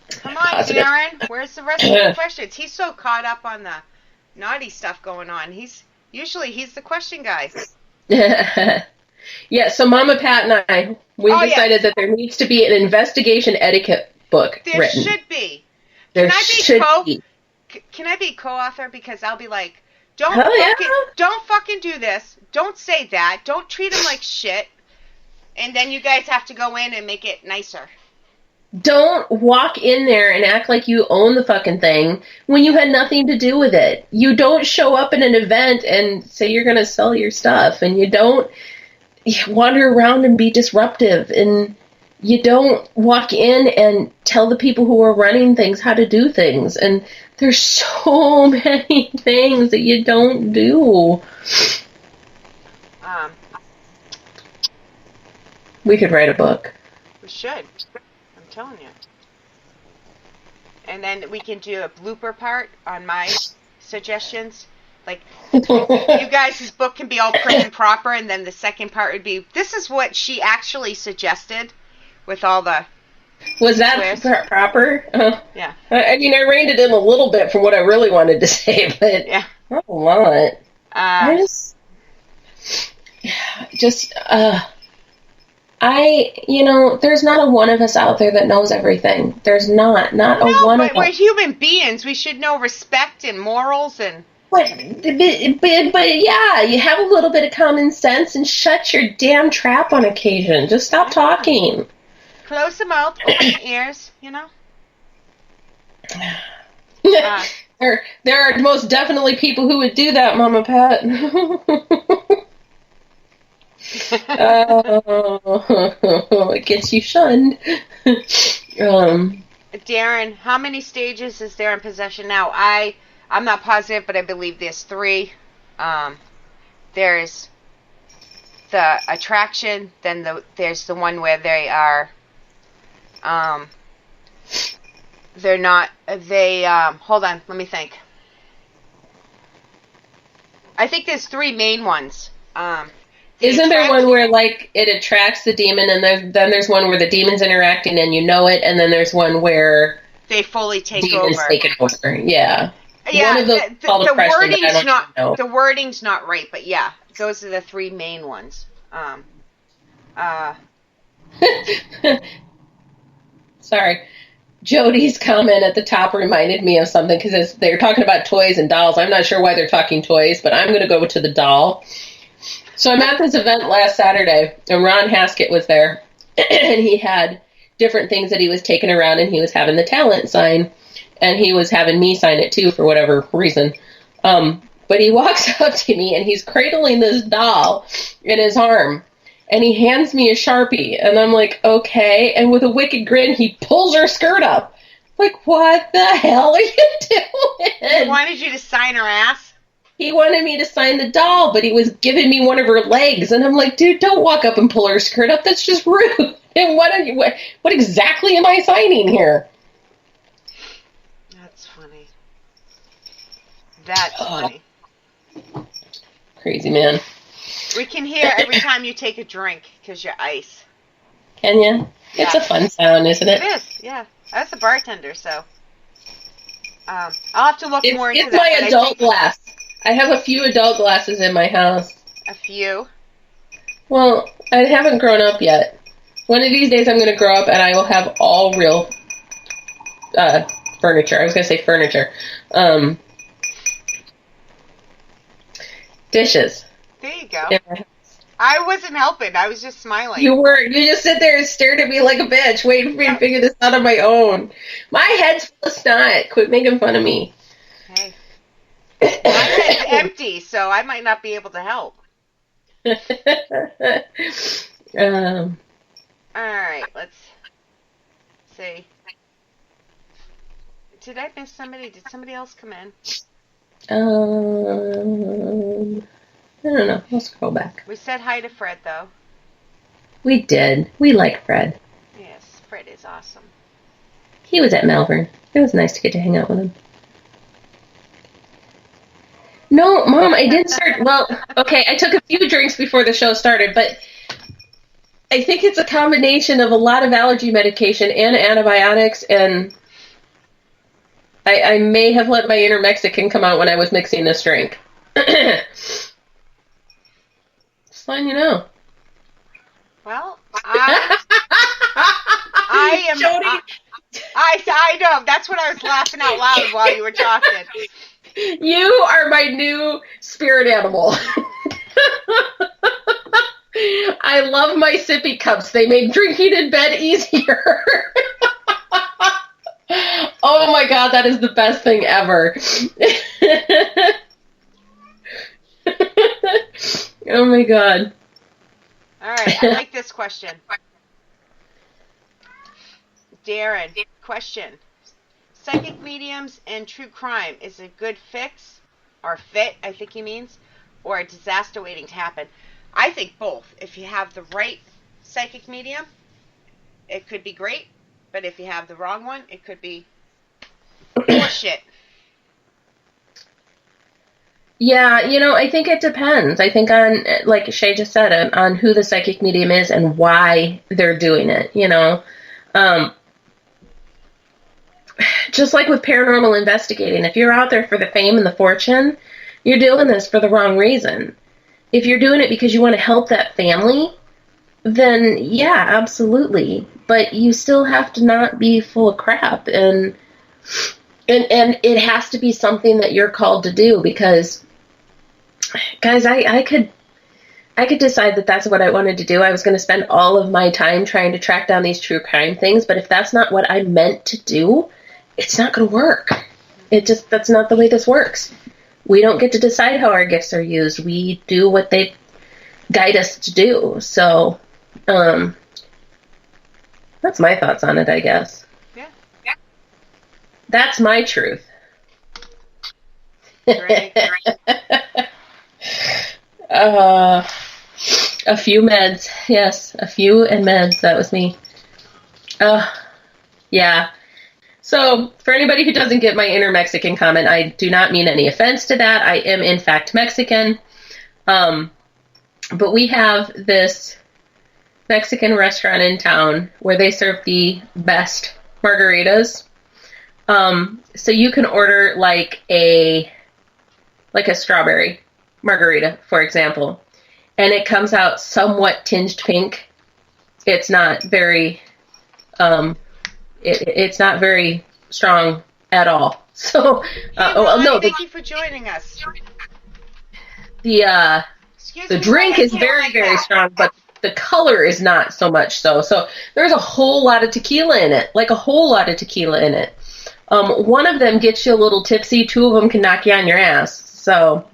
[SPEAKER 5] Come on,
[SPEAKER 6] Positive.
[SPEAKER 5] Darren. Where's the rest of the questions? He's so caught up on the naughty stuff going on. He's the question guy.
[SPEAKER 6] Yeah, so Mama Pat and I, we decided that there needs to be an investigation etiquette book written.
[SPEAKER 5] There should be.
[SPEAKER 6] Can
[SPEAKER 5] I be co-author? Because I'll be like, don't fucking do this. Don't say that. Don't treat him like shit. And then you guys have to go in and make it nicer.
[SPEAKER 6] Don't walk in there and act like you own the fucking thing when you had nothing to do with it. You don't show up at an event and say you're going to sell your stuff, and you don't wander around and be disruptive, and you don't walk in and tell the people who are running things how to do things. And there's so many things that you don't do. We could write a book.
[SPEAKER 5] We should. I'm telling you. And then we can do a blooper part on my suggestions. Like, you guys' book can be all prim and proper, and then the second part would be, this is what she actually suggested with all the...
[SPEAKER 6] Was that proper?
[SPEAKER 5] Yeah.
[SPEAKER 6] I mean, I reined it in a little bit from what I really wanted to say, but
[SPEAKER 5] yeah.
[SPEAKER 6] Not a lot. There's not a one of us out there that knows everything. There's not a one of us.
[SPEAKER 5] We're human beings. We should know respect and morals and...
[SPEAKER 6] But yeah, you have a little bit of common sense and shut your damn trap on occasion. Just stop talking.
[SPEAKER 5] Close the mouth, open the ears,
[SPEAKER 6] There are most definitely people who would do that, Mama Pat. It gets you shunned.
[SPEAKER 5] Darren, how many stages is there in possession now? I'm not positive, but I believe there's 3. There's the attraction, then there's the one where they are, hold on, let me think. I think there's 3 main ones.
[SPEAKER 6] Isn't there one where, like, it attracts the demon, and then there's one where the demon's interacting and you know it, and then there's one where
[SPEAKER 5] they fully take
[SPEAKER 6] demons
[SPEAKER 5] over.
[SPEAKER 6] Take it over. Yeah.
[SPEAKER 5] Yeah,
[SPEAKER 6] one of those
[SPEAKER 5] the wording's not right, but yeah, those are the 3 main ones.
[SPEAKER 6] Sorry. Jody's comment at the top reminded me of something, because they're talking about toys and dolls. I'm not sure why they're talking toys, but I'm going to go to the doll. So I'm at this event last Saturday, and Ron Haskett was there, and he had different things that he was taking around, and he was having the talent sign, and he was having me sign it too for whatever reason. But he walks up to me, and he's cradling this doll in his arm, and he hands me a Sharpie, and I'm like, okay, and with a wicked grin, he pulls her skirt up. Like, what the hell are you doing?
[SPEAKER 5] He wanted you to sign her ass?
[SPEAKER 6] He wanted me to sign the doll, but he was giving me one of her legs, and I'm like, dude, don't walk up and pull her skirt up. That's just rude. And what exactly am I signing here?
[SPEAKER 5] That's funny. That's funny.
[SPEAKER 6] Crazy man.
[SPEAKER 5] We can hear every time you take a drink because you're ice.
[SPEAKER 6] Can you?
[SPEAKER 5] Yeah.
[SPEAKER 6] It's a fun sound, isn't it?
[SPEAKER 5] It is, yeah. I was a bartender, so I'll have to look more into
[SPEAKER 6] It's
[SPEAKER 5] that.
[SPEAKER 6] my
[SPEAKER 5] but
[SPEAKER 6] adult glass. I have a few adult glasses in my house.
[SPEAKER 5] A few.
[SPEAKER 6] Well, I haven't grown up yet. One of these days I'm going to grow up and I will have all real furniture. I was going to say furniture. Dishes.
[SPEAKER 5] There you go.
[SPEAKER 6] Yeah.
[SPEAKER 5] I wasn't helping. I was just smiling.
[SPEAKER 6] You just sit there and stared at me like a bitch, waiting for me to figure this out on my own. My head's full of snot. Quit making fun of me.
[SPEAKER 5] Hey. My head's empty, so I might not be able to help. Alright, let's see. Did I miss somebody? Did somebody else come in?
[SPEAKER 6] I don't know. I'll scroll back.
[SPEAKER 5] We said hi to Fred, though.
[SPEAKER 6] We did. We like Fred.
[SPEAKER 5] Yes, Fred is awesome.
[SPEAKER 6] He was at Malvern. It was nice to get to hang out with him. No, Mom, I didn't start. Well, okay, I took a few drinks before the show started, but I think it's a combination of a lot of allergy medication and antibiotics, and I may have let my inner Mexican come out when I was mixing this drink. Just letting you know.
[SPEAKER 5] Well, I am.
[SPEAKER 6] Jody.
[SPEAKER 5] I know. That's what I was laughing out loud while you were talking.
[SPEAKER 6] You are my new spirit animal. I love my sippy cups. They make drinking in bed easier. Oh my god, that is the best thing ever. Oh my god.
[SPEAKER 5] Alright, I like this question. Darren, question. Psychic mediums and true crime is a good fix, or fit, I think he means, or a disaster waiting to happen? I think both. If you have the right psychic medium, it could be great, but if you have the wrong one, it could be horseshit.
[SPEAKER 6] Yeah, I think it depends. I think on, like Shay just said, on who the psychic medium is and why they're doing it, Just like with paranormal investigating, if you're out there for the fame and the fortune, you're doing this for the wrong reason. If you're doing it because you want to help that family, then yeah, absolutely. But you still have to not be full of crap, and it has to be something that you're called to do, because guys, I could decide that that's what I wanted to do. I was going to spend all of my time trying to track down these true crime things, but if that's not what I meant to do, it's not going to work. That's not the way this works. We don't get to decide how our gifts are used. We do what they guide us to do. So, that's my thoughts on it, I guess.
[SPEAKER 5] Yeah.
[SPEAKER 6] That's my truth.
[SPEAKER 5] Great.
[SPEAKER 6] A few meds. Yes, a few and meds. That was me. Yeah. So, for anybody who doesn't get my inner Mexican comment, I do not mean any offense to that. I am, in fact, Mexican. But we have this Mexican restaurant in town where they serve the best margaritas. So you can order like a strawberry margarita, for example, and it comes out somewhat tinged pink. It's not very, it's not very strong at all. So,
[SPEAKER 5] thank you for joining us.
[SPEAKER 6] The
[SPEAKER 5] The
[SPEAKER 6] drink is very, very strong, but the color is not so much so. So there's a whole lot of tequila in it, like a whole lot of tequila in it. One of them gets you a little tipsy. Two of them can knock you on your ass. So,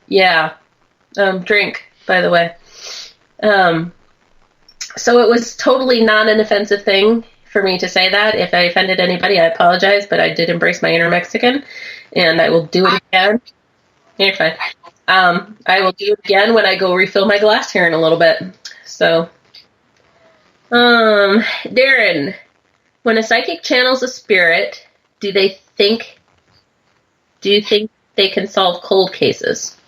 [SPEAKER 6] yeah. Drink, by the way. So it was totally not an offensive thing for me to say that. If I offended anybody, I apologize, but I did embrace my inner Mexican, and I will do it again. You're fine. I will do it again when I go refill my glass here in a little bit. So, Darren, when a psychic channels a spirit, do you think they can solve cold cases?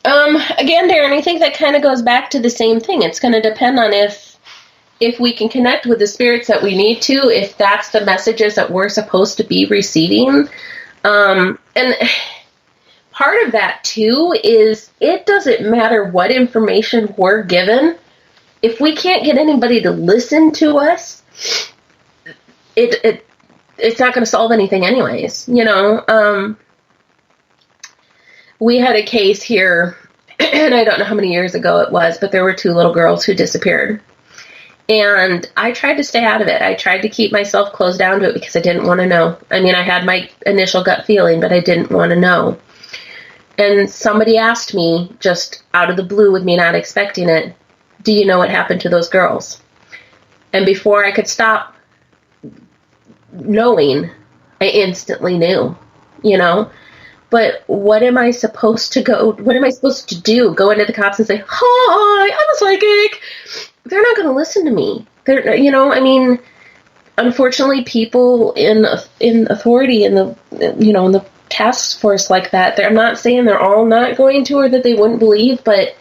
[SPEAKER 6] Again, Darren, I think that kind of goes back to the same thing. It's going to depend on if we can connect with the spirits that we need to, if that's the messages that we're supposed to be receiving. And part of that, too, is it doesn't matter what information we're given. If we can't get anybody to listen to us, it's not going to solve anything anyways, you know. We had a case here, and I don't know how many years ago it was, but there were 2 little girls who disappeared. And I tried to stay out of it. I tried to keep myself closed down to it because I didn't want to know. I mean, I had my initial gut feeling, but I didn't want to know. And somebody asked me, just out of the blue with me not expecting it, do you know what happened to those girls? And before I could stop knowing, I instantly knew, you know. But what am I supposed to do? Go into the cops and say, hi, I'm a psychic. They're not going to listen to me. They're, you know, I mean, unfortunately, people in authority in the task force like that, I'm not saying they're all not going to or that they wouldn't believe, but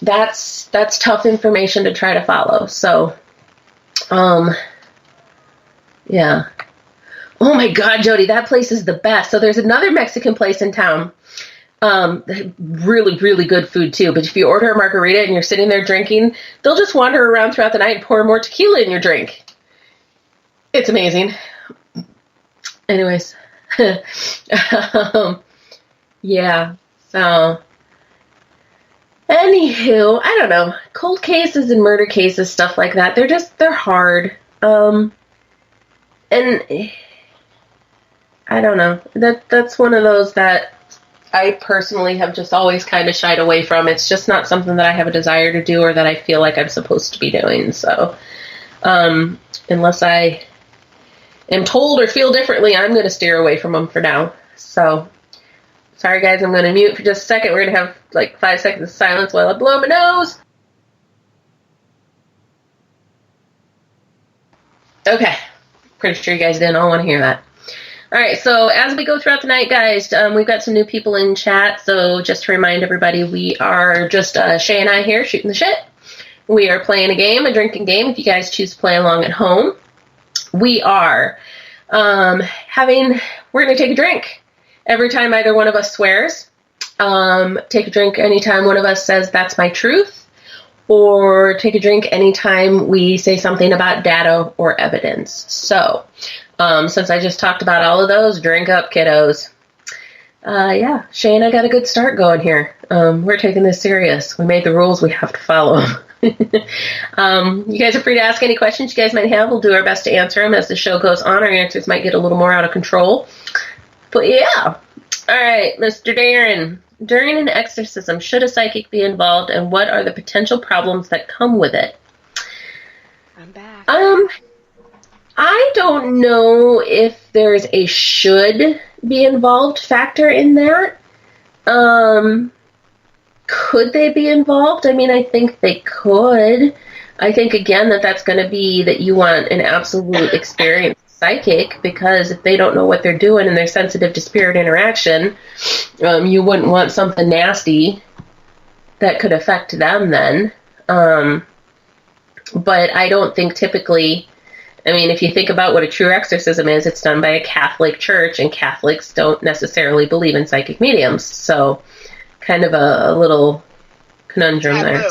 [SPEAKER 6] that's tough information to try to follow. So, yeah. Oh my God, Jody, that place is the best. So there's another Mexican place in town. Really, really good food too. But if you order a margarita and you're sitting there drinking, they'll just wander around throughout the night and pour more tequila in your drink. It's amazing. Anyways. Yeah. So, anywho, I don't know. Cold cases and murder cases, stuff like that, they're hard. And I don't know. That's one of those that I personally have just always kind of shied away from. It's just not something that I have a desire to do or that I feel like I'm supposed to be doing. So, unless I am told or feel differently, I'm going to steer away from them for now. So, sorry guys, I'm going to mute for just a second. We're going to have like 5 seconds of silence while I blow my nose. Okay. Pretty sure you guys didn't all want to hear that. All right, so as we go throughout the night, guys, we've got some new people in chat. So just to remind everybody, we are just Shay and I here shooting the shit. We are playing a game, a drinking game, if you guys choose to play along at home. We are we're going to take a drink every time either one of us swears. Take a drink anytime one of us says, that's my truth. Or take a drink anytime we say something about data or evidence. So, since I just talked about all of those, drink up, kiddos. Yeah, Shay and I got a good start going here. We're taking this serious. We made the rules, we have to follow them. You guys are free to ask any questions you guys might have. We'll do our best to answer them as the show goes on. Our answers might get a little more out of control. But yeah. All right, Mr. Darren. During an exorcism, should a psychic be involved, and what are the potential problems that come with it?
[SPEAKER 5] I'm back.
[SPEAKER 6] I don't know if there's a should be involved factor in that. Could they be involved? I mean, I think they could. I think, again, that's going to be that you want an absolute experienced psychic, because if they don't know what they're doing and they're sensitive to spirit interaction, you wouldn't want something nasty that could affect them then. But I don't think typically, I mean, if you think about what a true exorcism is, it's done by a Catholic church, and Catholics don't necessarily believe in psychic mediums. So kind of a little conundrum there.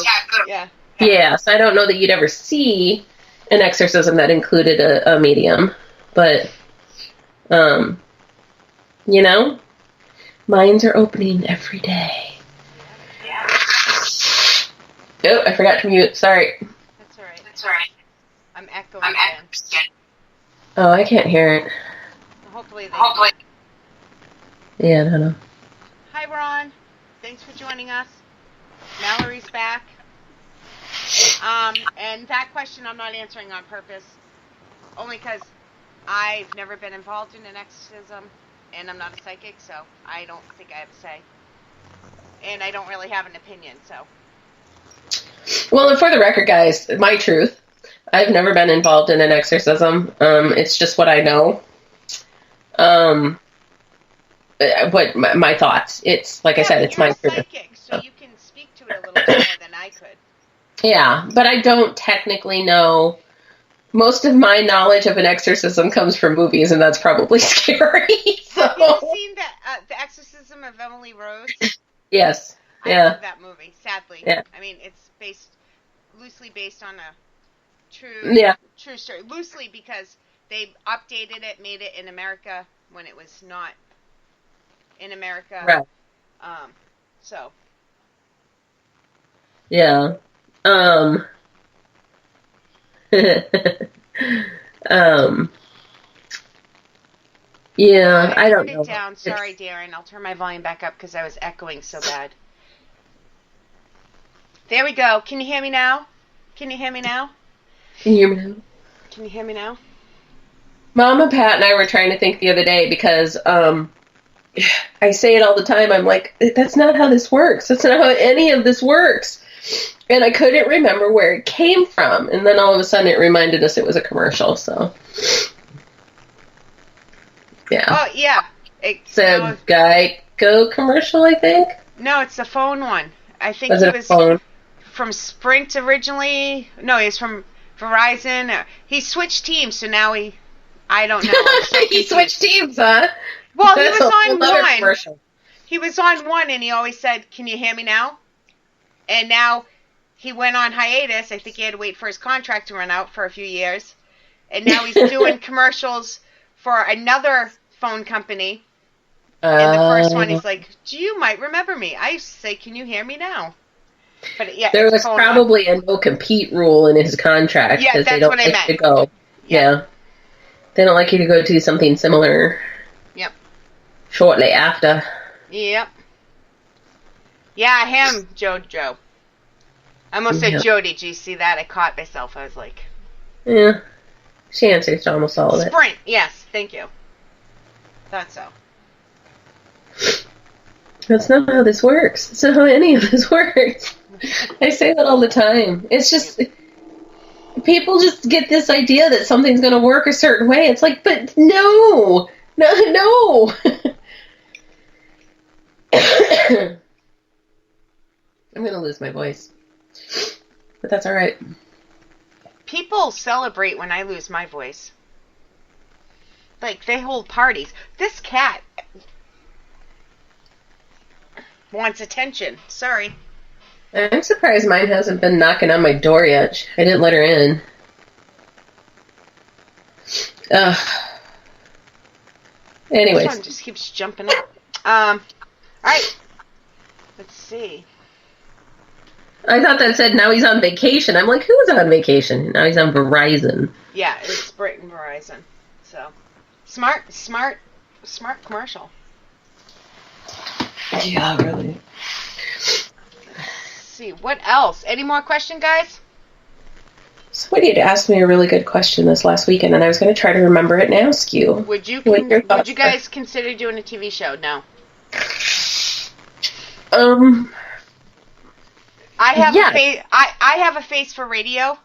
[SPEAKER 5] Yeah.
[SPEAKER 6] Yeah, so I don't know that you'd ever see an exorcism that included a medium. But, you know, minds are opening every day.
[SPEAKER 5] Yeah.
[SPEAKER 6] Oh, I forgot to mute. Sorry.
[SPEAKER 5] That's all right. I'm echoing again.
[SPEAKER 6] Oh, I can't hear it.
[SPEAKER 5] Hopefully.
[SPEAKER 6] Yeah, I don't know.
[SPEAKER 5] Hi, Ron. Thanks for joining us. Mallory's back. And that question I'm not answering on purpose, only because I've never been involved in an exorcism, and I'm not a psychic, so I don't think I have a say. And I don't really have an opinion, so.
[SPEAKER 6] Well, and for the record, guys, my truth, I've never been involved in an exorcism. It's just what I know. But my thoughts, it's, like I said, it's my truth.
[SPEAKER 5] Psychic, so you can speak to it a little bit more than I could.
[SPEAKER 6] Yeah, but I don't technically know. Most of my knowledge of an exorcism comes from movies, and that's probably scary. So.
[SPEAKER 5] Have you seen The Exorcism of Emily Rose?
[SPEAKER 6] Yes.
[SPEAKER 5] I
[SPEAKER 6] Yeah.
[SPEAKER 5] love that movie, sadly.
[SPEAKER 6] Yeah.
[SPEAKER 5] I mean, it's loosely based on a true story. Loosely because they updated it, made it in America when it was not in America.
[SPEAKER 6] Right.
[SPEAKER 5] So.
[SPEAKER 6] Yeah. Yeah, I don't know.
[SPEAKER 5] Turn it down. Sorry, Darren. I'll turn my volume back up because I was echoing so bad. There we go. Can you hear me now? Can you hear me now?
[SPEAKER 6] Can you hear me now?
[SPEAKER 5] Can you hear me now?
[SPEAKER 6] Mama, Pat, and I were trying to think the other day because I say it all the time. I'm like, that's not how this works. That's not how any of this works. And I couldn't remember where it came from. And then all of a sudden it reminded us it was a commercial. So, yeah.
[SPEAKER 5] Oh, yeah.
[SPEAKER 6] It's a Geico commercial, I think.
[SPEAKER 5] No, it's the phone one. I think
[SPEAKER 6] Was
[SPEAKER 5] he
[SPEAKER 6] it
[SPEAKER 5] was
[SPEAKER 6] phone?
[SPEAKER 5] From Sprint originally. No, he's from Verizon. He switched teams, so now I don't know. So
[SPEAKER 6] He switched teams, huh?
[SPEAKER 5] Well, he
[SPEAKER 6] That's
[SPEAKER 5] was
[SPEAKER 6] a whole
[SPEAKER 5] on
[SPEAKER 6] other
[SPEAKER 5] one.
[SPEAKER 6] commercial.
[SPEAKER 5] He was on one, and he always said, "Can you hear me now?" And now he went on hiatus. I think he had to wait for his contract to run out for a few years. And now he's doing commercials for another phone company. And the first one, he's like, "You might remember me." I used to say, "Can you hear me now?" But yeah,
[SPEAKER 6] there was probably a no compete rule in his contract because they don't like you to go. Yeah, they don't like you to go do something similar.
[SPEAKER 5] Yep.
[SPEAKER 6] Shortly after.
[SPEAKER 5] Yep. Yeah, him, Joe. I almost said Jody. Did you see that? I caught myself. I was like,
[SPEAKER 6] yeah. She answers to almost all of it.
[SPEAKER 5] Sprint. Yes, thank you. Thought so.
[SPEAKER 6] That's not how this works. That's not how any of this works. I say that all the time. It's just, people just get this idea that something's going to work a certain way. It's like, but no. I'm going to lose my voice. But that's all right.
[SPEAKER 5] People celebrate when I lose my voice. Like, they hold parties. This cat wants attention. Sorry.
[SPEAKER 6] I'm surprised mine hasn't been knocking on my door yet. I didn't let her in. Anyways.
[SPEAKER 5] This one just keeps jumping up. Alright. Let's see.
[SPEAKER 6] I thought that said now he's on vacation. I'm like, who's on vacation? Now he's on Verizon.
[SPEAKER 5] Yeah, it's Sprint and Verizon. So, smart commercial.
[SPEAKER 6] Yeah, really.
[SPEAKER 5] Let's see, what else? Any more question, guys?
[SPEAKER 6] Somebody had asked me a really good question this last weekend, and I was going to try to remember it and ask you.
[SPEAKER 5] Would you guys consider doing a TV show? No. I have a face for radio,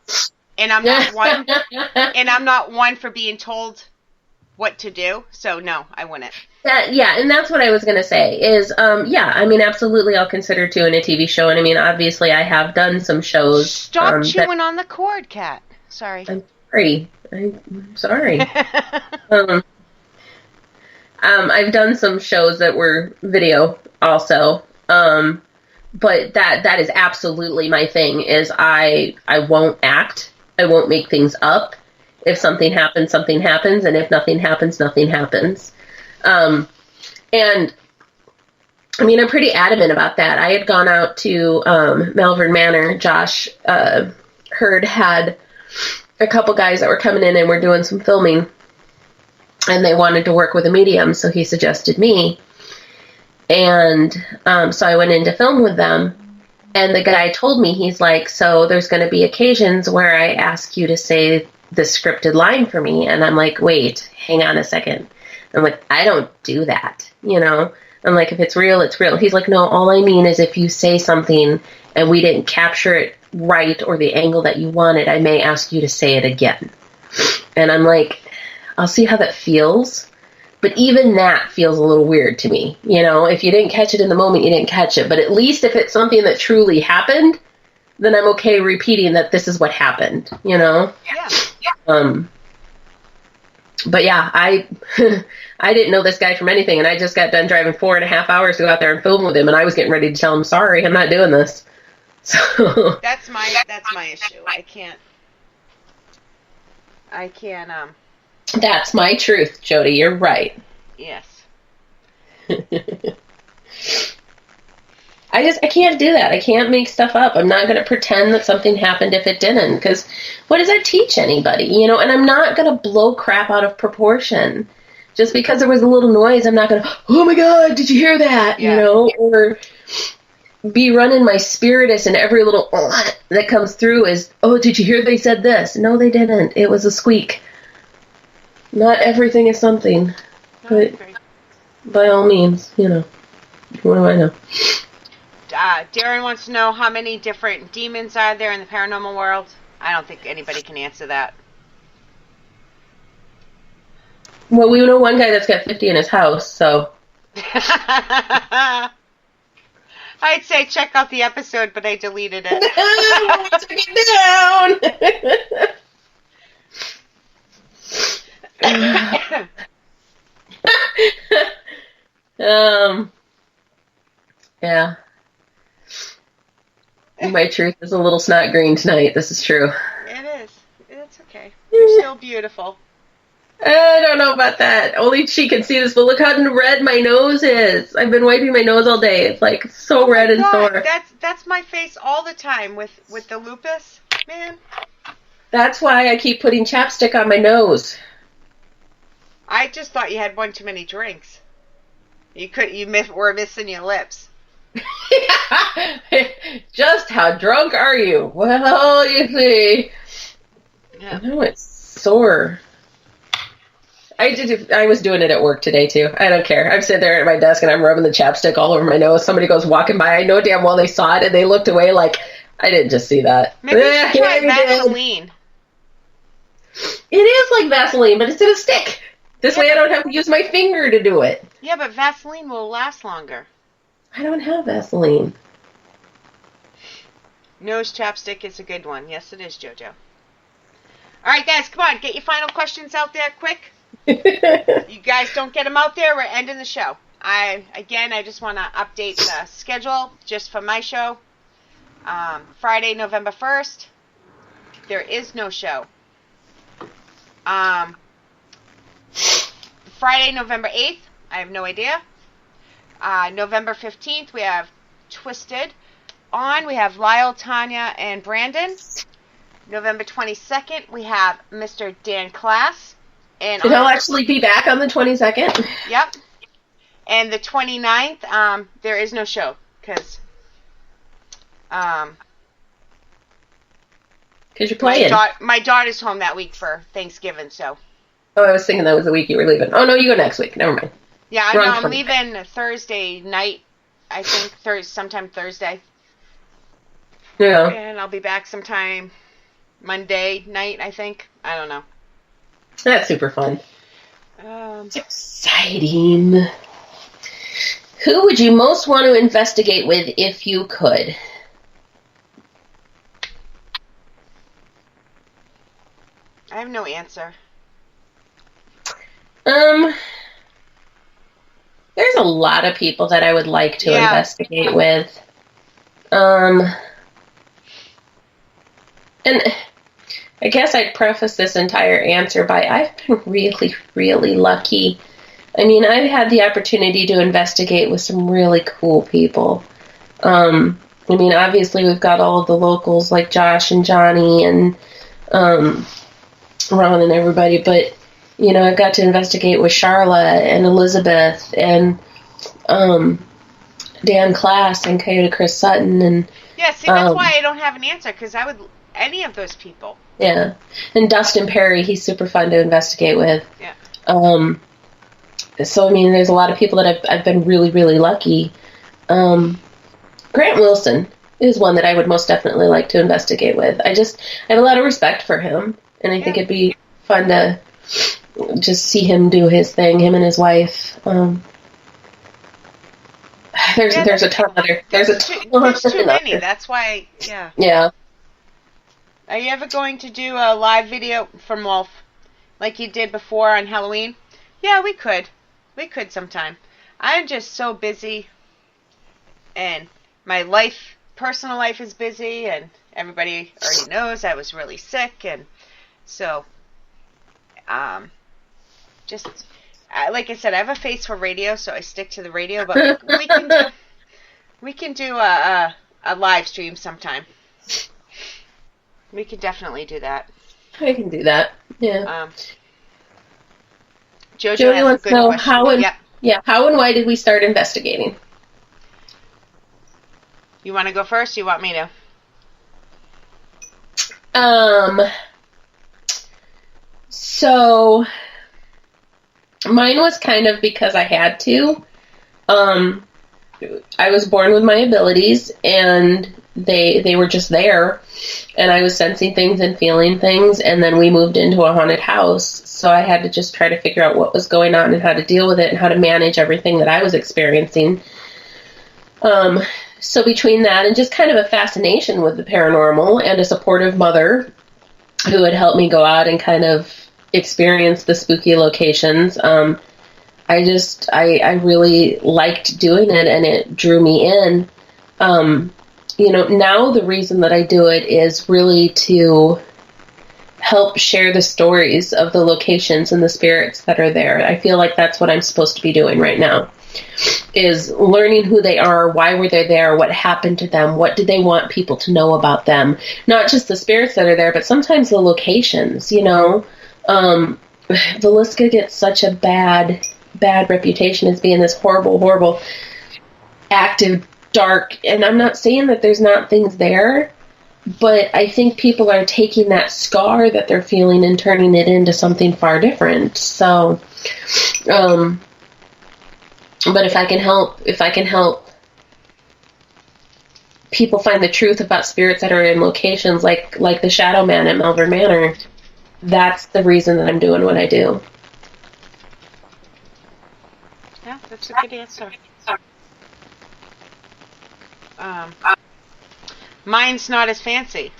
[SPEAKER 5] and I'm not one. And I'm not one for being told what to do. So no, I wouldn't.
[SPEAKER 6] And that's what I was going to say. Is I mean, absolutely, I'll consider doing a TV show. And I mean, obviously, I have done some shows.
[SPEAKER 5] Stop chewing on the cord, Kat. Sorry.
[SPEAKER 6] I'm sorry. I'm sorry. I've done some shows that were video also. But that is absolutely my thing. Is I won't act. I won't make things up. If something happens, something happens, and if nothing happens, nothing happens. And I mean, I'm pretty adamant about that. I had gone out to Malvern Manor. Josh Hurd had a couple guys that were coming in and were doing some filming, and they wanted to work with a medium, so he suggested me. And so I went in to film with them, and the guy told me, he's like, so there's going to be occasions where I ask you to say the scripted line for me. And I'm like, wait, hang on a second. I'm like, I don't do that, you know? I'm like, if it's real, it's real. He's like, no, all I mean is if you say something and we didn't capture it right or the angle that you wanted, I may ask you to say it again. And I'm like, I'll see how that feels. But even that feels a little weird to me. You know, if you didn't catch it in the moment, you didn't catch it. But at least if it's something that truly happened, then I'm okay repeating that this is what happened, you know?
[SPEAKER 5] Yeah.
[SPEAKER 6] But yeah, I didn't know this guy from anything, and I just got done driving 4.5 hours to go out there and film with him, and I was getting ready to tell him, sorry, I'm not doing this. So
[SPEAKER 5] That's my issue. I can't.
[SPEAKER 6] That's my truth, Jody. You're right.
[SPEAKER 5] Yes.
[SPEAKER 6] I can't do that. I can't make stuff up. I'm not going to pretend that something happened if it didn't, because what does that teach anybody? You know, and I'm not going to blow crap out of proportion. Just because there was a little noise, I'm not going to, oh my God, did you hear that?
[SPEAKER 5] Yeah.
[SPEAKER 6] You know, or be running my spiritus and every little that comes through is, oh, did you hear they said this? No, they didn't. It was a squeak. Not everything is something. But by all means, you know, what do I know?
[SPEAKER 5] Darren wants to know how many different demons are there in the paranormal world. I don't think anybody can answer that.
[SPEAKER 6] Well, we know one guy that's got 50 in his house, so.
[SPEAKER 5] I'd say check out the episode, but I deleted it.
[SPEAKER 6] Yeah. My truth is a little snot green tonight. This is true.
[SPEAKER 5] It is. It's okay. You're still beautiful.
[SPEAKER 6] I don't know about that. Only she can see this, but look how red my nose is. I've been wiping my nose all day. It's like so red and sore.
[SPEAKER 5] That's my face all the time with the lupus, man.
[SPEAKER 6] That's why I keep putting chapstick on my nose.
[SPEAKER 5] I just thought you had one too many drinks. You were missing your lips.
[SPEAKER 6] Just how drunk are you? Well, you see.
[SPEAKER 5] Yeah.
[SPEAKER 6] I know it's sore. I was doing it at work today too. I don't care. I'm sitting there at my desk and I'm rubbing the chapstick all over my nose. Somebody goes walking by. I know damn well they saw it and they looked away like, I didn't just see that.
[SPEAKER 5] Maybe you should try Vaseline.
[SPEAKER 6] It is like Vaseline, but it's in a stick. This way I don't have to use my finger to do it.
[SPEAKER 5] Yeah, but Vaseline will last longer.
[SPEAKER 6] I don't have Vaseline.
[SPEAKER 5] Nose chapstick is a good one. Yes, it is, JoJo. All right, guys, come on. Get your final questions out there quick. You guys don't get them out there, we're ending the show. I just want to update the schedule just for my show. Friday, November 1st, there is no show. Friday, November 8th, I have no idea. November 15th, we have Twisted on. We have Lyle, Tanya, and Brandon. November 22nd, we have Mr. Dan Class. And
[SPEAKER 6] he'll actually be back on the 22nd?
[SPEAKER 5] Yep. And the 29th, there is no show, because
[SPEAKER 6] you're playing.
[SPEAKER 5] My daughter's home that week for Thanksgiving, so.
[SPEAKER 6] Oh, I was thinking that was the week you were leaving. Oh, no, you go next week. Never mind.
[SPEAKER 5] Yeah, I'm leaving Thursday night, I think, sometime Thursday.
[SPEAKER 6] Yeah.
[SPEAKER 5] And I'll be back sometime Monday night, I think. I don't know.
[SPEAKER 6] That's super fun. It's exciting. Who would you most want to investigate with if you could?
[SPEAKER 5] I have no answer.
[SPEAKER 6] There's a lot of people that I would like to investigate with. And I guess I'd preface this entire answer by I've been really, really lucky. I mean, I've had the opportunity to investigate with some really cool people. I mean, obviously we've got all of the locals like Josh and Johnny and Ron and everybody, but you know, I've got to investigate with Charla and Elizabeth and Dan Class and Coyote Chris Sutton and
[SPEAKER 5] yeah. See, that's why I don't have an answer, because I would any of those people.
[SPEAKER 6] Yeah, and Dustin Perry, he's super fun to investigate with.
[SPEAKER 5] Yeah.
[SPEAKER 6] So I mean, there's a lot of people that I've been really, really lucky. Grant Wilson is one that I would most definitely like to investigate with. I have a lot of respect for him, and I think it'd be fun to just see him do his thing, him and his wife. There's a ton other. There's
[SPEAKER 5] too many. That's why, yeah.
[SPEAKER 6] Yeah.
[SPEAKER 5] Are you ever going to do a live video from Wolf, like you did before on Halloween? Yeah, we could. We could sometime. I'm just so busy, and my personal life is busy, and everybody already knows I was really sick, and so, just, like I said, I have a face for radio, so I stick to the radio, but we can do a live stream sometime. We could definitely do that.
[SPEAKER 6] I can do that. Yeah.
[SPEAKER 5] Jojo has
[SPEAKER 6] wants
[SPEAKER 5] a good
[SPEAKER 6] to know
[SPEAKER 5] question.
[SPEAKER 6] how and why did we start investigating?
[SPEAKER 5] You want to go first? Or you want me to?
[SPEAKER 6] So mine was kind of because I had to. I was born with my abilities, and they were just there, and I was sensing things and feeling things, and then we moved into a haunted house, so I had to just try to figure out what was going on and how to deal with it and how to manage everything that I was experiencing. So between that and just kind of a fascination with the paranormal and a supportive mother who had helped me go out and kind of experience the spooky locations, I really liked doing it, and it drew me in. Now the reason that I do it is really to help share the stories of the locations and the spirits that are there. I feel like that's what I'm supposed to be doing right now, is learning who they are, why were they there, what happened to them, what did they want people to know about them. Not just the spirits that are there, but sometimes the locations, Villisca gets such a bad reputation as being this horrible, active, dark, and I'm not saying that there's not things there, but I think people are taking that scar that they're feeling and turning it into something far different. So, but if I can help people find the truth about spirits that are in locations like the Shadow Man at Melbourne Manor, that's the reason that I'm doing what I do.
[SPEAKER 5] Yeah, that's a good answer. Mine's not as fancy.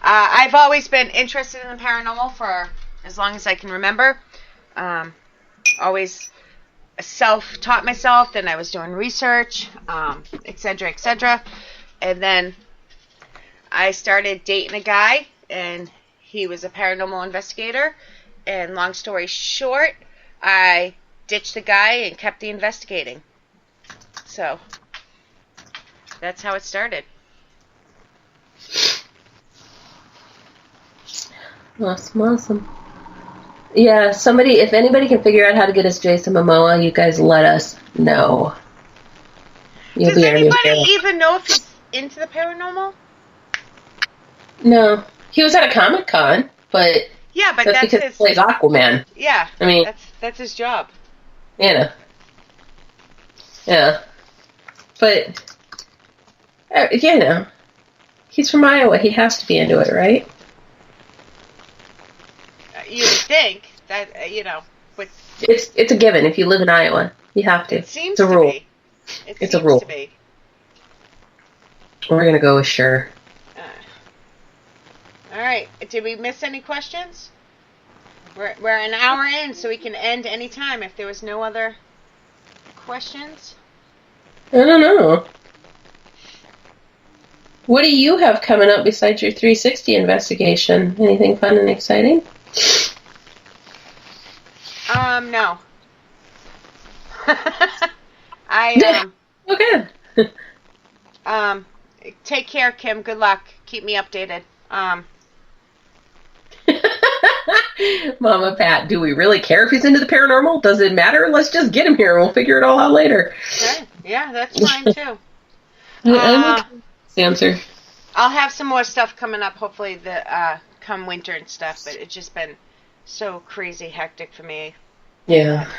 [SPEAKER 5] I've always been interested in the paranormal for as long as I can remember. Always self-taught myself, then I was doing research, etc. And then I started dating a guy, and he was a paranormal investigator. And long story short, I ditched the guy and kept the investigating. So that's how it started.
[SPEAKER 6] Awesome. Yeah, if anybody can figure out how to get us Jason Momoa, you guys let us know.
[SPEAKER 5] Does anybody even know if he's into the paranormal?
[SPEAKER 6] No. He was at a Comic-Con, but
[SPEAKER 5] yeah, but
[SPEAKER 6] that's because he plays Aquaman.
[SPEAKER 5] Yeah, I mean, that's his job.
[SPEAKER 6] Yeah. But he's from Iowa. He has to be into it, right?
[SPEAKER 5] You would think that but
[SPEAKER 6] it's a given. If you live in Iowa, you have to.
[SPEAKER 5] It seems
[SPEAKER 6] it's a rule.
[SPEAKER 5] To be.
[SPEAKER 6] It's a rule.
[SPEAKER 5] To be.
[SPEAKER 6] We're gonna go with sure.
[SPEAKER 5] All right. Did we miss any questions? We're an hour in, so we can end any time if there was no other questions.
[SPEAKER 6] I don't know. What do you have coming up besides your 360 investigation? Anything fun and exciting?
[SPEAKER 5] No.
[SPEAKER 6] Okay.
[SPEAKER 5] Take care, Kim. Good luck. Keep me updated.
[SPEAKER 6] Mama Pat, do we really care if he's into the paranormal? Does it matter? Let's just get him here and we'll figure it all out later.
[SPEAKER 5] Okay. Yeah, that's fine too.
[SPEAKER 6] Answer.
[SPEAKER 5] I'll have some more stuff coming up, hopefully, come winter and stuff, but it's just been so crazy hectic for me.
[SPEAKER 6] Yeah.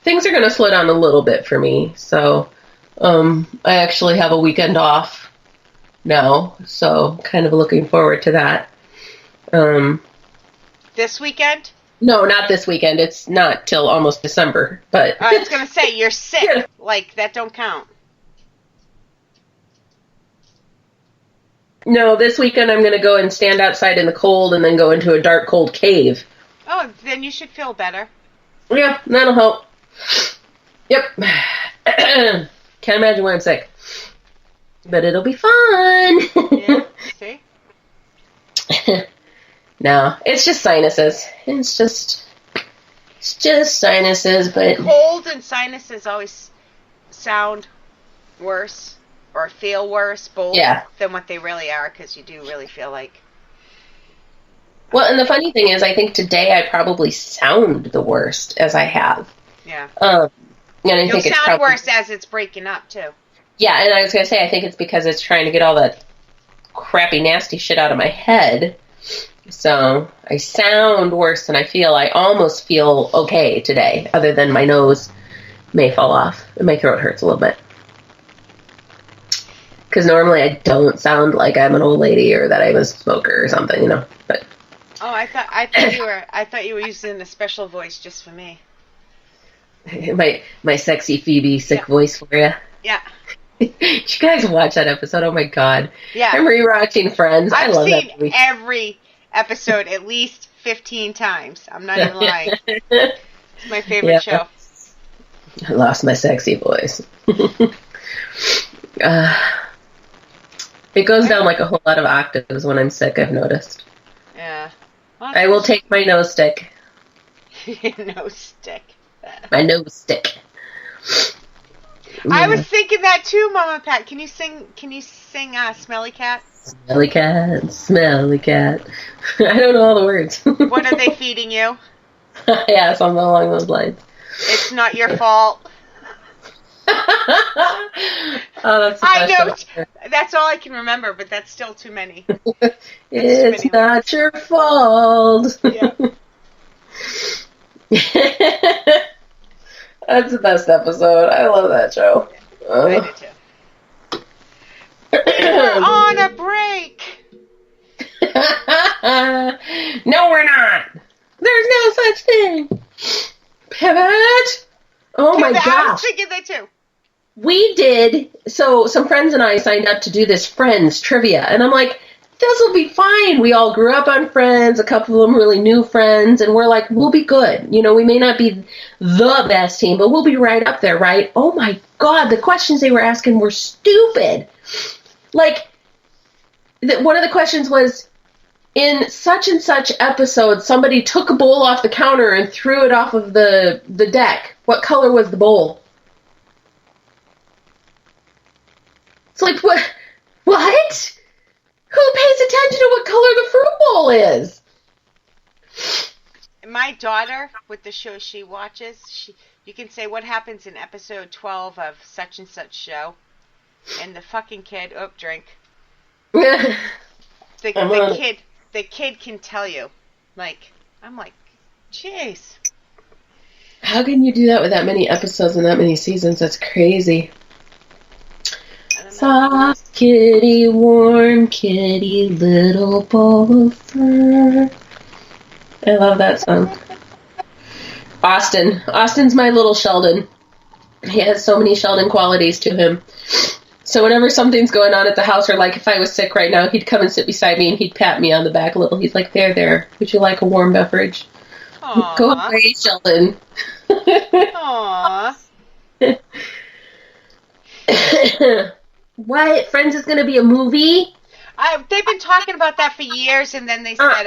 [SPEAKER 6] Things are going to slow down a little bit for me, so I actually have a weekend off now, so kind of looking forward to that.
[SPEAKER 5] This weekend?
[SPEAKER 6] No, not this weekend. It's not till almost December. But
[SPEAKER 5] I was going to say, you're sick. Like, that don't count.
[SPEAKER 6] No, this weekend I'm going to go and stand outside in the cold and then go into a dark, cold cave.
[SPEAKER 5] Oh, then you should feel better.
[SPEAKER 6] Yeah, that'll help. Yep. Can't imagine why I'm sick. But it'll be fun.
[SPEAKER 5] Yeah, see?
[SPEAKER 6] No, it's just sinuses. It's just sinuses, but...
[SPEAKER 5] Cold and sinuses always sound worse or feel worse, both, than what they really are, because you do really feel like...
[SPEAKER 6] Well, and the funny thing is, I think today I probably sound the worst as I have.
[SPEAKER 5] Yeah.
[SPEAKER 6] And I
[SPEAKER 5] You'll
[SPEAKER 6] think it's
[SPEAKER 5] sound worse as it's breaking up, too.
[SPEAKER 6] Yeah, and I was going to say, I think it's because it's trying to get all that crappy, nasty shit out of my head. So I sound worse than I feel. I almost feel okay today, other than my nose may fall off and my throat hurts a little bit. Because normally I don't sound like I'm an old lady or that I'm a smoker or something, you know. But
[SPEAKER 5] oh, I thought you were using a special voice just for me.
[SPEAKER 6] my sexy Phoebe sick voice for you.
[SPEAKER 5] Yeah.
[SPEAKER 6] Did you guys watch that episode? Oh my god.
[SPEAKER 5] Yeah.
[SPEAKER 6] I'm rewatching Friends. I love that movie.
[SPEAKER 5] I've seen every episode at least 15 times. I'm not even lying. It's my favorite show.
[SPEAKER 6] I lost my sexy voice. It goes down like a whole lot of octaves when I'm sick, I've noticed.
[SPEAKER 5] Yeah. Well,
[SPEAKER 6] I will take my nose stick.
[SPEAKER 5] Nose stick.
[SPEAKER 6] My nose stick.
[SPEAKER 5] I was thinking that too, Mama Pat. Can you sing Smelly Cat?
[SPEAKER 6] Smelly cat, smelly cat. I don't know all the words.
[SPEAKER 5] What are they feeding you?
[SPEAKER 6] Yeah, something along those lines.
[SPEAKER 5] It's not your fault.
[SPEAKER 6] Oh, that's the
[SPEAKER 5] I
[SPEAKER 6] best
[SPEAKER 5] know. That's all I can remember, but that's still too many.
[SPEAKER 6] It's not your fault.
[SPEAKER 5] Yeah.
[SPEAKER 6] That's the best episode. I love that show.
[SPEAKER 5] I do too. We're on a break.
[SPEAKER 6] No, we're not. There's no such thing. Pivot. Oh my gosh.
[SPEAKER 5] I was thinking that too.
[SPEAKER 6] We did. So some friends and I signed up to do this Friends trivia. And I'm like, this will be fine. We all grew up on Friends. A couple of them really new friends. And we're like, we'll be good. You know, we may not be the best team, but we'll be right up there, right? Oh my God. The questions they were asking were stupid. Like, one of the questions was, in such and such episode, somebody took a bowl off the counter and threw it off of the deck. What color was the bowl? It's like, what? What? Who pays attention to what color the fruit bowl is?
[SPEAKER 5] My daughter, with the show she watches, you can say, what happens in episode 12 of such and such show? And the fucking kid, drink. The kid can tell you. Like, I'm like, jeez.
[SPEAKER 6] How can you do that with that many episodes and that many seasons? That's crazy. Soft kitty, warm kitty, little ball of fur. I love that song. Austin's my little Sheldon. He has so many Sheldon qualities to him. So whenever something's going on at the house, or like if I was sick right now, he'd come and sit beside me and he'd pat me on the back a little. He's like, there, would you like a warm beverage?
[SPEAKER 5] Aww.
[SPEAKER 6] Go away, Sheldon.
[SPEAKER 5] Aww.
[SPEAKER 6] What? Friends is going to be a movie?
[SPEAKER 5] They've been talking about that for years, and then they said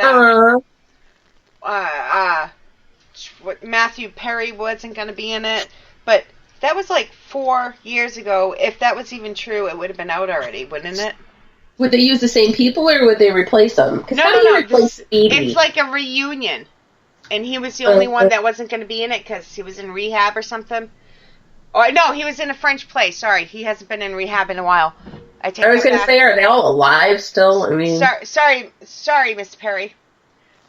[SPEAKER 5] Matthew Perry wasn't going to be in it. But that was like 4 years ago. If that was even true, it would have been out already, wouldn't it?
[SPEAKER 6] Would they use the same people, or would they replace them?
[SPEAKER 5] No. It's like a reunion. And he was the only one that wasn't going to be in it because he was in rehab or something. Oh, no, he was in a French play. Sorry, he hasn't been in rehab in a while. I was
[SPEAKER 6] going to say, are they all alive still? I mean,
[SPEAKER 5] sorry, Mr. Perry.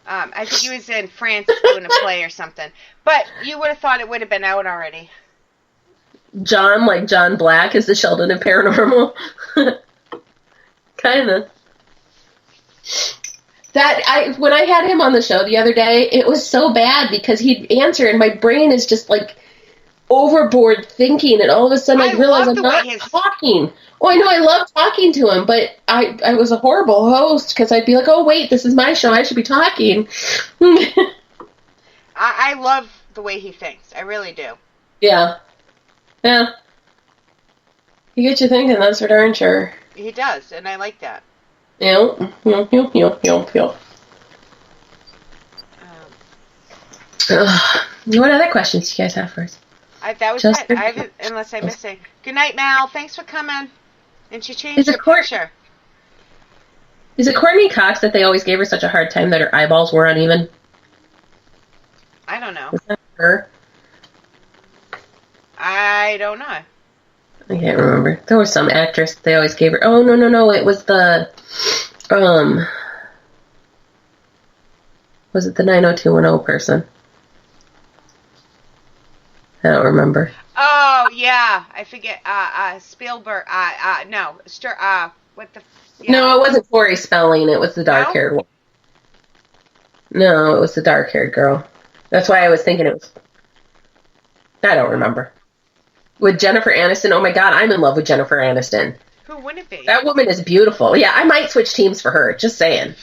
[SPEAKER 5] I think he was in France doing a play or something. But you would have thought it would have been out already.
[SPEAKER 6] John, like John Black, is the Sheldon of Paranormal. Kind of. When I had him on the show the other day, it was so bad because he'd answer and my brain is just like overboard thinking, and all of a sudden I realized I'm not talking. Oh, I know, I love talking to him, but I was a horrible host because I'd be like, oh wait, this is my show, I should be talking.
[SPEAKER 5] I love the way he thinks. I really do.
[SPEAKER 6] Yeah. Yeah. He gets you thinking, that's for darn sure.
[SPEAKER 5] He does, and I like that.
[SPEAKER 6] Yep. What other questions do you guys have for us?
[SPEAKER 5] That was it. I haven't, unless I missed it. Good night, Mal. Thanks for coming. And she changed her picture.
[SPEAKER 6] Is it Courtney Cox that they always gave her such a hard time that her eyeballs were uneven?
[SPEAKER 5] I don't know.
[SPEAKER 6] Was that her?
[SPEAKER 5] I don't know.
[SPEAKER 6] I can't remember. There was some actress they always gave her. Oh, no. It was the, was it the 90210 person? I don't remember.
[SPEAKER 5] Oh, yeah. I forget. Spielberg. No. What the? Yeah.
[SPEAKER 6] No, it wasn't Tori Spelling. It was the dark-haired one. No, it was the dark-haired girl. That's why I was thinking it was... I don't remember. With Jennifer Aniston, oh my god, I'm in love with Jennifer Aniston.
[SPEAKER 5] Who wouldn't it be?
[SPEAKER 6] That woman is beautiful. Yeah, I might switch teams for her, just saying.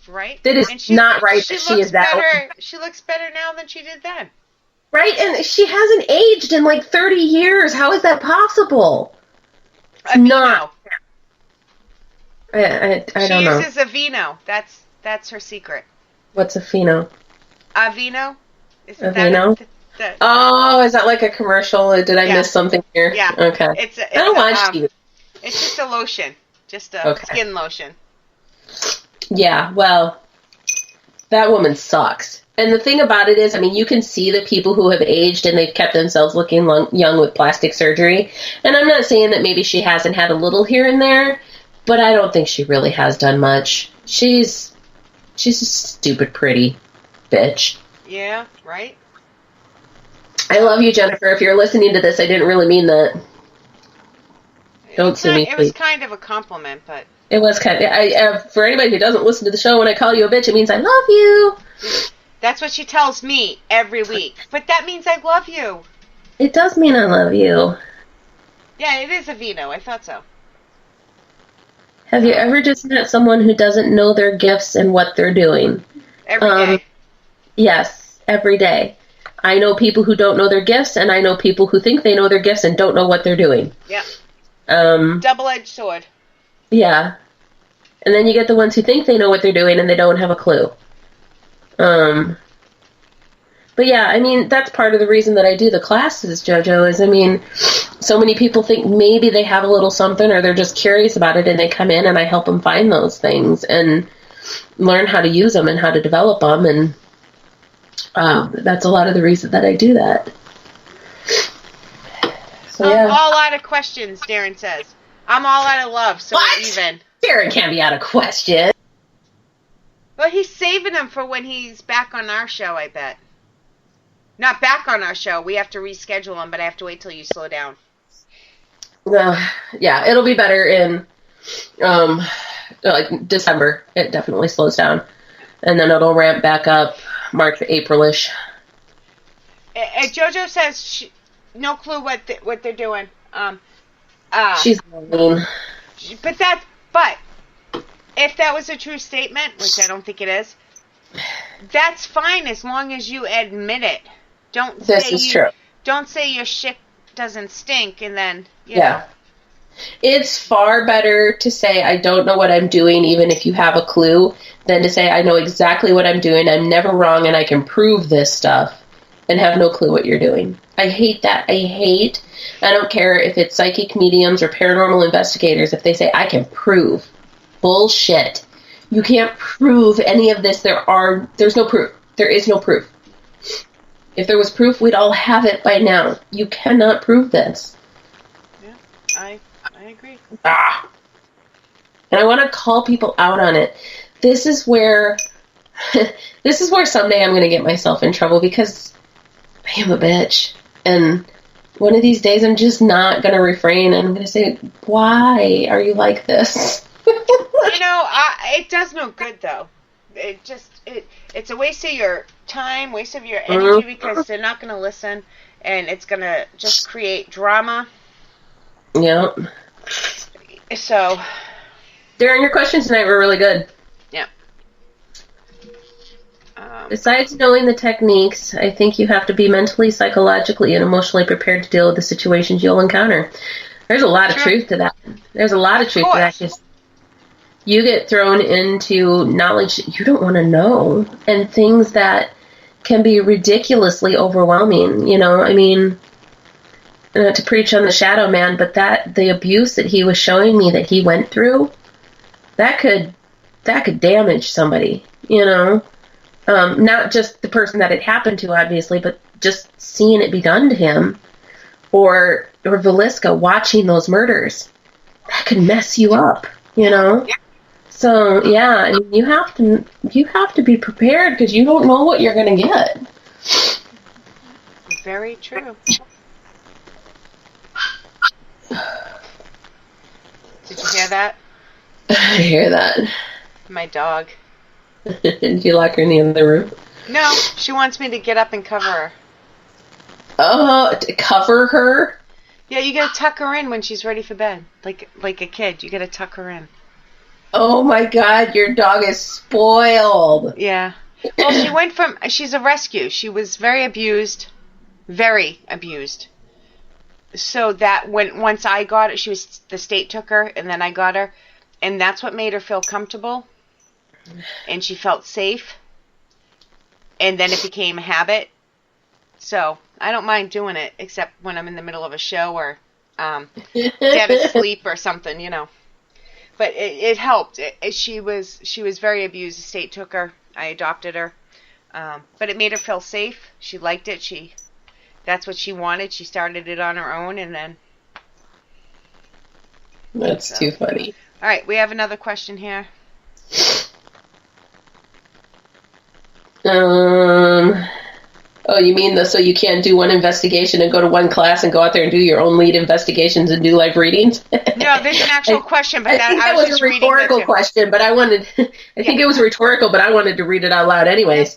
[SPEAKER 5] Right?
[SPEAKER 6] That is not right that she is that
[SPEAKER 5] better. She looks better now than she did then.
[SPEAKER 6] Right? And she hasn't aged in like 30 years. How is that possible? It's not. I don't know.
[SPEAKER 5] She uses Aveeno. That's her secret.
[SPEAKER 6] What's Aveeno?
[SPEAKER 5] Aveeno?
[SPEAKER 6] Aveeno? Oh, is that like a commercial? Did I miss something here?
[SPEAKER 5] Yeah.
[SPEAKER 6] Okay. I don't watch TV.
[SPEAKER 5] It's just a lotion. Just a skin lotion.
[SPEAKER 6] Yeah, well, that woman sucks. And the thing about it is, I mean, you can see the people who have aged and they've kept themselves looking young with plastic surgery. And I'm not saying that maybe she hasn't had a little here and there, but I don't think she really has done much. She's a stupid pretty bitch.
[SPEAKER 5] Yeah, right?
[SPEAKER 6] I love you, Jennifer. If you're listening to this, I didn't really mean that. Don't sue me, please.
[SPEAKER 5] It was kind of a compliment, but...
[SPEAKER 6] It was kind of... for anybody who doesn't listen to the show, when I call you a bitch, it means I love you.
[SPEAKER 5] That's what she tells me every week. But that means I love you.
[SPEAKER 6] It does mean I love you.
[SPEAKER 5] Yeah, it is Aveeno. I thought so.
[SPEAKER 6] Have you ever just met someone who doesn't know their gifts and what they're doing?
[SPEAKER 5] Every day.
[SPEAKER 6] Yes, every day. I know people who don't know their gifts, and I know people who think they know their gifts and don't know what they're doing.
[SPEAKER 5] Yeah. Double-edged sword.
[SPEAKER 6] Yeah. And then you get the ones who think they know what they're doing and they don't have a clue. But yeah, I mean, that's part of the reason that I do the classes, JoJo, is, I mean, so many people think maybe they have a little something or they're just curious about it and they come in and I help them find those things and learn how to use them and how to develop them, and that's a lot of the reason that I do that. So, yeah.
[SPEAKER 5] I'm all out of questions, Darren says. I'm all out of love, so we're even.
[SPEAKER 6] Darren can't be out of question.
[SPEAKER 5] Well, he's saving them for when he's back on our show, I bet. Not back on our show. We have to reschedule him, but I have to wait till you slow down.
[SPEAKER 6] Yeah, it'll be better in December. It definitely slows down. And then it'll ramp back up March, April-ish.
[SPEAKER 5] JoJo says no clue what they're doing.
[SPEAKER 6] She's mean.
[SPEAKER 5] But if that was a true statement, which I don't think it is, that's fine as long as you admit it.
[SPEAKER 6] This is true.
[SPEAKER 5] Don't say your shit doesn't stink and then, you
[SPEAKER 6] know. It's far better to say I don't know what I'm doing, even if you have a clue, than to say I know exactly what I'm doing, I'm never wrong, and I can prove this stuff, and have no clue what you're doing. I hate that. I don't care if it's psychic mediums or paranormal investigators, if they say I can prove. Bullshit. You can't prove any of this. There's no proof. There is no proof. If there was proof, we'd all have it by now. You cannot prove this.
[SPEAKER 5] Yeah, I agree.
[SPEAKER 6] And I want to call people out on it. This is where someday I'm going to get myself in trouble because I am a bitch. And one of these days I'm just not going to refrain. And I'm going to say, why are you like this?
[SPEAKER 5] It does no good, though. it's a waste of your time, waste of your energy, because they're not going to listen, and it's going to just create drama.
[SPEAKER 6] Yeah.
[SPEAKER 5] So,
[SPEAKER 6] Darren, your questions tonight were really good.
[SPEAKER 5] yeah.
[SPEAKER 6] Besides knowing the techniques, I think you have to be mentally, psychologically, and emotionally prepared to deal with the situations you'll encounter. There's a lot of truth to that. There's a lot of truth to that. Because you get thrown into knowledge that you don't want to know, and things that can be ridiculously overwhelming. You know, I mean, not to preach on the shadow man, but the abuse that he was showing me that he went through, that could damage somebody. You know. Not just the person that it happened to, obviously, but just seeing it be done to him, or Velisca watching those murders, that could mess you up, you know. Yeah. So yeah, I mean, you have to be prepared, because you don't know what you're going to get.
[SPEAKER 5] Very true. Did you hear that?
[SPEAKER 6] I hear that.
[SPEAKER 5] My dog.
[SPEAKER 6] Did you lock her in the other room?
[SPEAKER 5] No, she wants me to get up and cover her.
[SPEAKER 6] Oh, to cover her?
[SPEAKER 5] Yeah, you gotta tuck her in when she's ready for bed. Like a kid, you gotta tuck her in.
[SPEAKER 6] Oh my God, your dog is spoiled.
[SPEAKER 5] Yeah. Well, she's a rescue. She was very abused. Very abused. So that once I got her, the state took her, and then I got her, and that's what made her feel comfortable. And she felt safe, and then it became a habit. So I don't mind doing it, except when I'm in the middle of a show or dead asleep or something, you know. But it helped. She was very abused. The state took her. I adopted her, but it made her feel safe. She liked it. That's what she wanted. She started it on her own, and then.
[SPEAKER 6] That's too funny.
[SPEAKER 5] All right, we have another question here.
[SPEAKER 6] Oh, you mean so you can't do one investigation and go to one class and go out there and do your own lead investigations and do live readings?
[SPEAKER 5] No, there's an actual question, but
[SPEAKER 6] I was just a rhetorical question, but I think it was rhetorical, but I wanted to read it out loud anyways.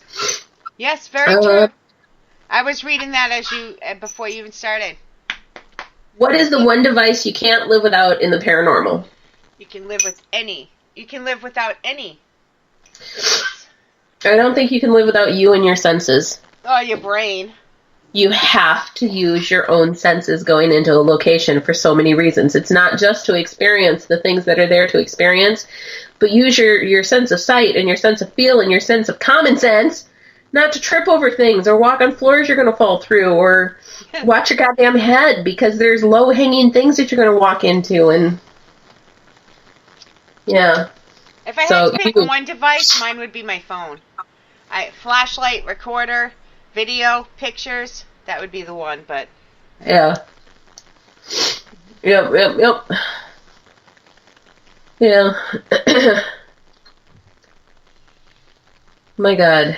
[SPEAKER 5] Yes, very true. I was reading that before you even started.
[SPEAKER 6] What is the one device you can't live without in the paranormal?
[SPEAKER 5] You can live with any. You can live without any.
[SPEAKER 6] I don't think you can live without you and your senses.
[SPEAKER 5] Oh, your brain.
[SPEAKER 6] You have to use your own senses going into a location for so many reasons. It's not just to experience the things that are there to experience, but use your sense of sight and your sense of feel and your sense of common sense not to trip over things or walk on floors you're going to fall through or watch your goddamn head, because there's low-hanging things that you're going to walk into. And yeah.
[SPEAKER 5] If I had to pick one device, mine would be my phone. Flashlight, recorder, video, pictures, that would be the one, but...
[SPEAKER 6] Yeah. Yep. Yeah. My God.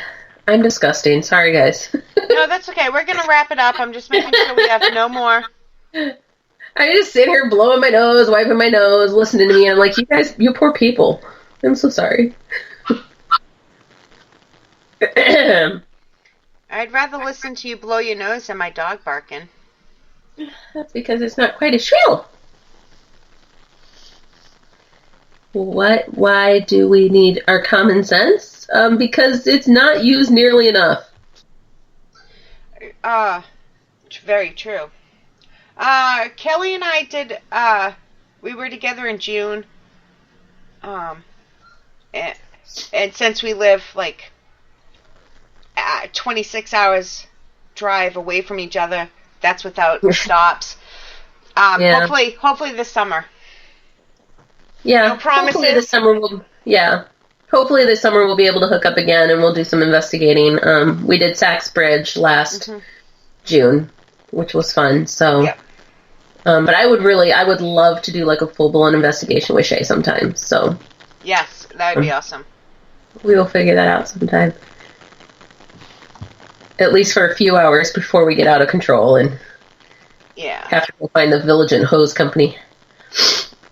[SPEAKER 6] I'm disgusting. Sorry, guys.
[SPEAKER 5] No, that's okay. We're going to wrap it up. I'm just making sure we have no more.
[SPEAKER 6] I just sit here blowing my nose, wiping my nose, listening to me, and I'm like, you guys, you poor people. I'm so sorry.
[SPEAKER 5] I'd rather listen to you blow your nose than my dog barking.
[SPEAKER 6] That's because it's not quite as shrill. Why do we need our common sense? Because it's not used nearly enough.
[SPEAKER 5] Very true. Kelly and I did, we were together in June. And since we live like 26 hours drive away from each other, that's without stops.
[SPEAKER 6] Yeah.
[SPEAKER 5] Hopefully this summer.
[SPEAKER 6] Yeah.
[SPEAKER 5] No promises.
[SPEAKER 6] Hopefully this summer Hopefully this summer we'll be able to hook up again and we'll do some investigating. We did Sachs Bridge last June, which was fun. So,
[SPEAKER 5] yep.
[SPEAKER 6] But I would love to do like a full-blown investigation with Shay sometime. So,
[SPEAKER 5] yes, that would be awesome.
[SPEAKER 6] We will figure that out sometime. At least for a few hours before we get out of control and have to go find the Vigilant Hose Company.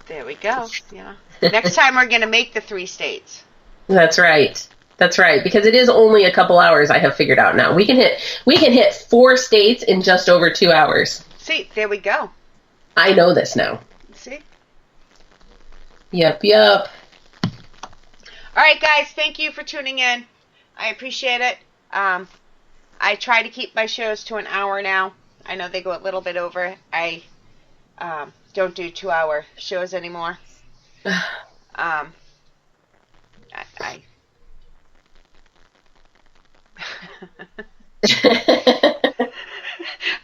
[SPEAKER 5] There we go. Yeah. Next time we're going to make the 3 states.
[SPEAKER 6] That's right. That's right, because it is only a couple hours. I have figured out now. We can hit 4 states in just over 2 hours.
[SPEAKER 5] See, there we go.
[SPEAKER 6] I know this now.
[SPEAKER 5] See?
[SPEAKER 6] Yep.
[SPEAKER 5] All right, guys. Thank you for tuning in. I appreciate it. I try to keep my shows to an hour now. I know they go a little bit over. I don't do 2-hour shows anymore.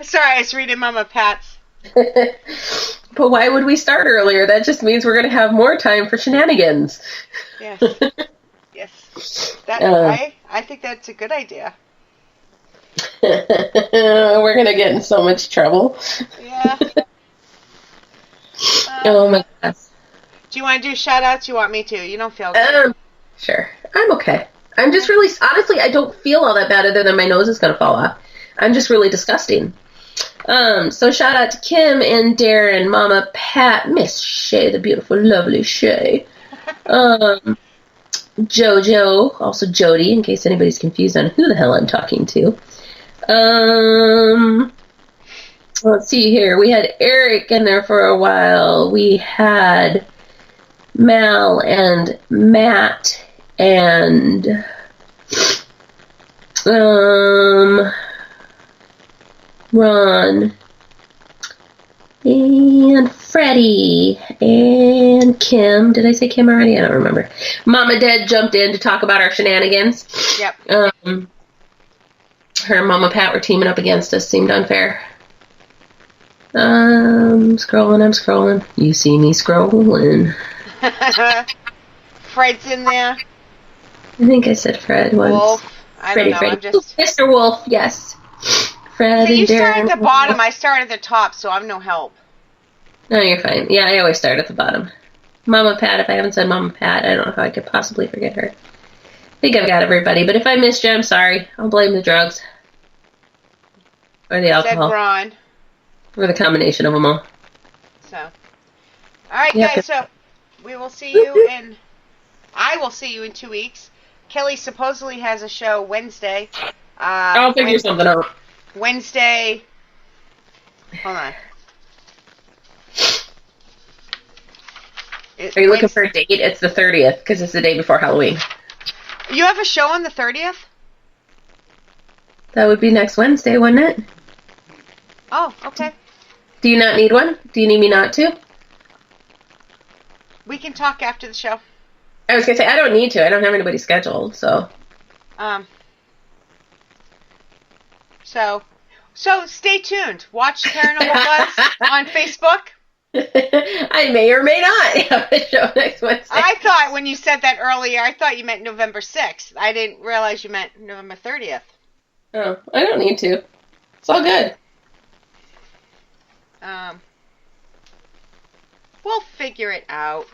[SPEAKER 5] Sorry, I was reading Mama Pat's.
[SPEAKER 6] But why would we start earlier? That just means we're going to have more time for shenanigans.
[SPEAKER 5] Yes. Yes. I think that's a good idea.
[SPEAKER 6] We're going to get in so much trouble.
[SPEAKER 5] Yeah.
[SPEAKER 6] Oh my gosh.
[SPEAKER 5] Do you want to do shout-outs? You want me to? You don't feel good.
[SPEAKER 6] Sure. I'm okay. I'm just really, honestly, I don't feel all that bad other than my nose is going to fall off. I'm just really disgusting. So shout out to Kim and Darren, Mama Pat, Miss Shay, the beautiful, lovely Shay. Jojo, also Jody, in case anybody's confused on who the hell I'm talking to. Let's see here. We had Eric in there for a while. We had Mal and Matt and Ron and Freddie and Kim. Did I say Kim already? I don't remember. Mama Dad jumped in to talk about our shenanigans.
[SPEAKER 5] Yep.
[SPEAKER 6] Her and Mama Pat were teaming up against us. Seemed unfair. I'm scrolling. You see me scrolling.
[SPEAKER 5] Fred's in there.
[SPEAKER 6] I think I said Fred once.
[SPEAKER 5] Wolf. I don't know. I'm just...
[SPEAKER 6] Mr. Wolf, yes. Fred
[SPEAKER 5] See,
[SPEAKER 6] and
[SPEAKER 5] you
[SPEAKER 6] Darren.
[SPEAKER 5] start at the bottom. I start at the top, so I'm no help.
[SPEAKER 6] No, you're fine. Yeah, I always start at the bottom. Mama Pat, if I haven't said Mama Pat, I don't know how I could possibly forget her. I think I've got everybody, but if I missed you, I'm sorry. I'll blame the drugs. Or the alcohol.
[SPEAKER 5] Said Ron.
[SPEAKER 6] Or the combination of them all.
[SPEAKER 5] So. Alright,
[SPEAKER 6] Yep.
[SPEAKER 5] guys, so we will see you I will see you in 2 weeks. Kelly supposedly has a show Wednesday.
[SPEAKER 6] I'll figure something out.
[SPEAKER 5] Wednesday. Hold on.
[SPEAKER 6] Are you looking for a date? It's the 30th, because it's the day before Halloween.
[SPEAKER 5] You have a show on the 30th?
[SPEAKER 6] That would be next Wednesday, wouldn't it?
[SPEAKER 5] Oh, okay.
[SPEAKER 6] Do you not need one? Do you need me not to?
[SPEAKER 5] We can talk after the show.
[SPEAKER 6] I was going to say, I don't need to. I don't have anybody scheduled, so.
[SPEAKER 5] So stay tuned. Watch Paranormal Buzz on Facebook.
[SPEAKER 6] I may or may not have a show next Wednesday.
[SPEAKER 5] I thought when you said that earlier, I thought you meant November 6th. I didn't realize you meant November 30th.
[SPEAKER 6] Oh, I don't need to. It's all good.
[SPEAKER 5] We'll figure it out.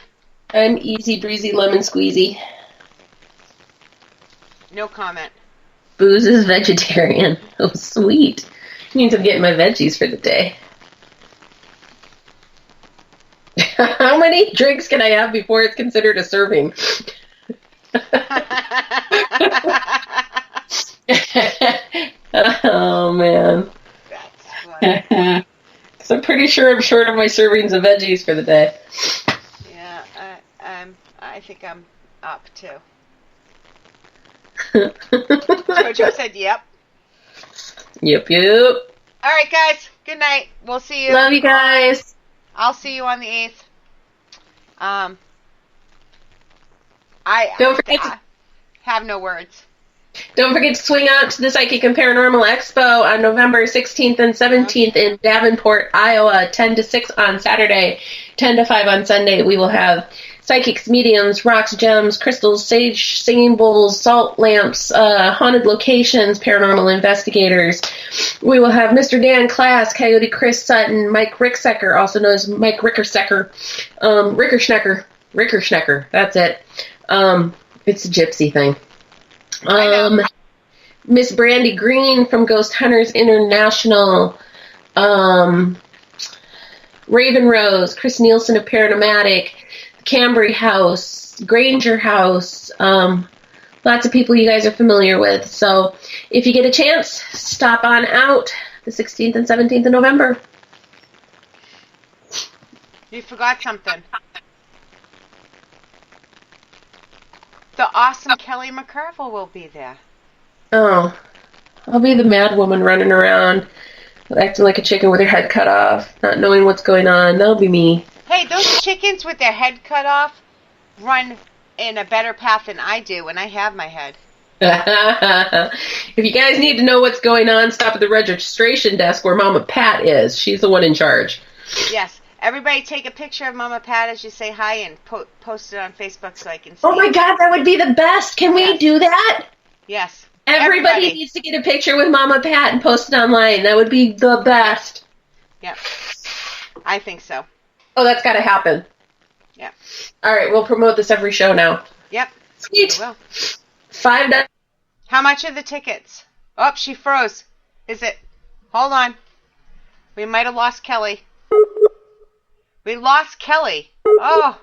[SPEAKER 6] I'm easy breezy lemon squeezy.
[SPEAKER 5] No comment.
[SPEAKER 6] Booze is vegetarian. Oh, sweet. Means I'm getting my veggies for the day. How many drinks can I have before it's considered a serving? Oh, man.
[SPEAKER 5] That's funny.
[SPEAKER 6] So I'm pretty sure I'm short of my servings of veggies for the day.
[SPEAKER 5] Yeah, I think I'm up too. Jojo said yep.
[SPEAKER 6] Yep.
[SPEAKER 5] All right, guys. Good night. We'll see you.
[SPEAKER 6] Love you guys.
[SPEAKER 5] I'll see you on the 8th.
[SPEAKER 6] Don't forget to
[SPEAKER 5] have no words.
[SPEAKER 6] Don't forget to swing out to the Psychic and Paranormal Expo on November 16th and 17th in Davenport, Iowa, 10 to 6 on Saturday, 10 to 5 on Sunday. We will have psychics, mediums, rocks, gems, crystals, sage, singing bowls, salt lamps, haunted locations, paranormal investigators. We will have Mr. Dan Klass, Coyote Chris Sutton, Mike Ricksecker, also known as Mike Rickersecker, Rickerschnecker, that's it. It's a gypsy thing. Miss Brandy Green from Ghost Hunters International, Raven Rose, Chris Nielsen of Paranormatic, Cambry House, Granger House, lots of people you guys are familiar with. So if you get a chance, stop on out the 16th and 17th of November.
[SPEAKER 5] You forgot something. The awesome Kelly McCarville will be there.
[SPEAKER 6] Oh, I'll be the mad woman running around, acting like a chicken with her head cut off, not knowing what's going on. That'll be me.
[SPEAKER 5] Hey, those chickens with their head cut off run in a better path than I do when I have my head.
[SPEAKER 6] If you guys need to know what's going on, stop at the registration desk where Mama Pat is. She's the one in charge.
[SPEAKER 5] Yes. Everybody take a picture of Mama Pat as you say hi and post it on Facebook so I can see.
[SPEAKER 6] Oh my God, that would be the best. Can we do that?
[SPEAKER 5] Yes.
[SPEAKER 6] Everybody needs to get a picture with Mama Pat and post it online. That would be the best.
[SPEAKER 5] Yep. I think so.
[SPEAKER 6] Oh, that's got to happen.
[SPEAKER 5] Yep.
[SPEAKER 6] All right, we'll promote this every show now.
[SPEAKER 5] Yep.
[SPEAKER 6] Sweet.
[SPEAKER 5] We will.
[SPEAKER 6] $5.
[SPEAKER 5] How much are the tickets? Oh, she froze. Is it? Hold on. We might have lost Kelly. We lost Kelly. Oh.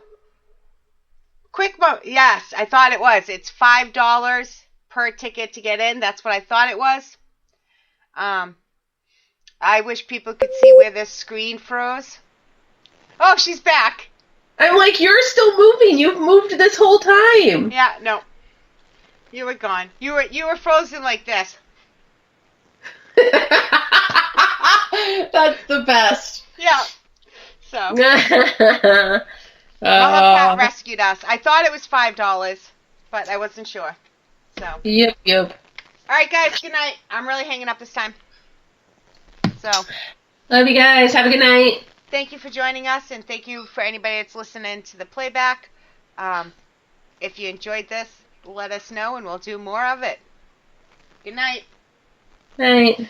[SPEAKER 5] Quick yes, I thought it was. It's $5 per ticket to get in. That's what I thought it was. I wish people could see where this screen froze. Oh, she's back.
[SPEAKER 6] I'm like, you're still moving. You've moved this whole time.
[SPEAKER 5] Yeah, no. You were gone. You were frozen like this.
[SPEAKER 6] That's the best.
[SPEAKER 5] Yeah. So Mama Pat rescued us. I thought it was $5, but I wasn't sure. So
[SPEAKER 6] Yep.
[SPEAKER 5] All right, guys. Good night. I'm really hanging up this time. So
[SPEAKER 6] Love you guys. Have a good night.
[SPEAKER 5] thank you for joining us, and thank you for anybody that's listening to the playback. If you enjoyed this, let us know, and we'll do more of it. Good night.
[SPEAKER 6] Night.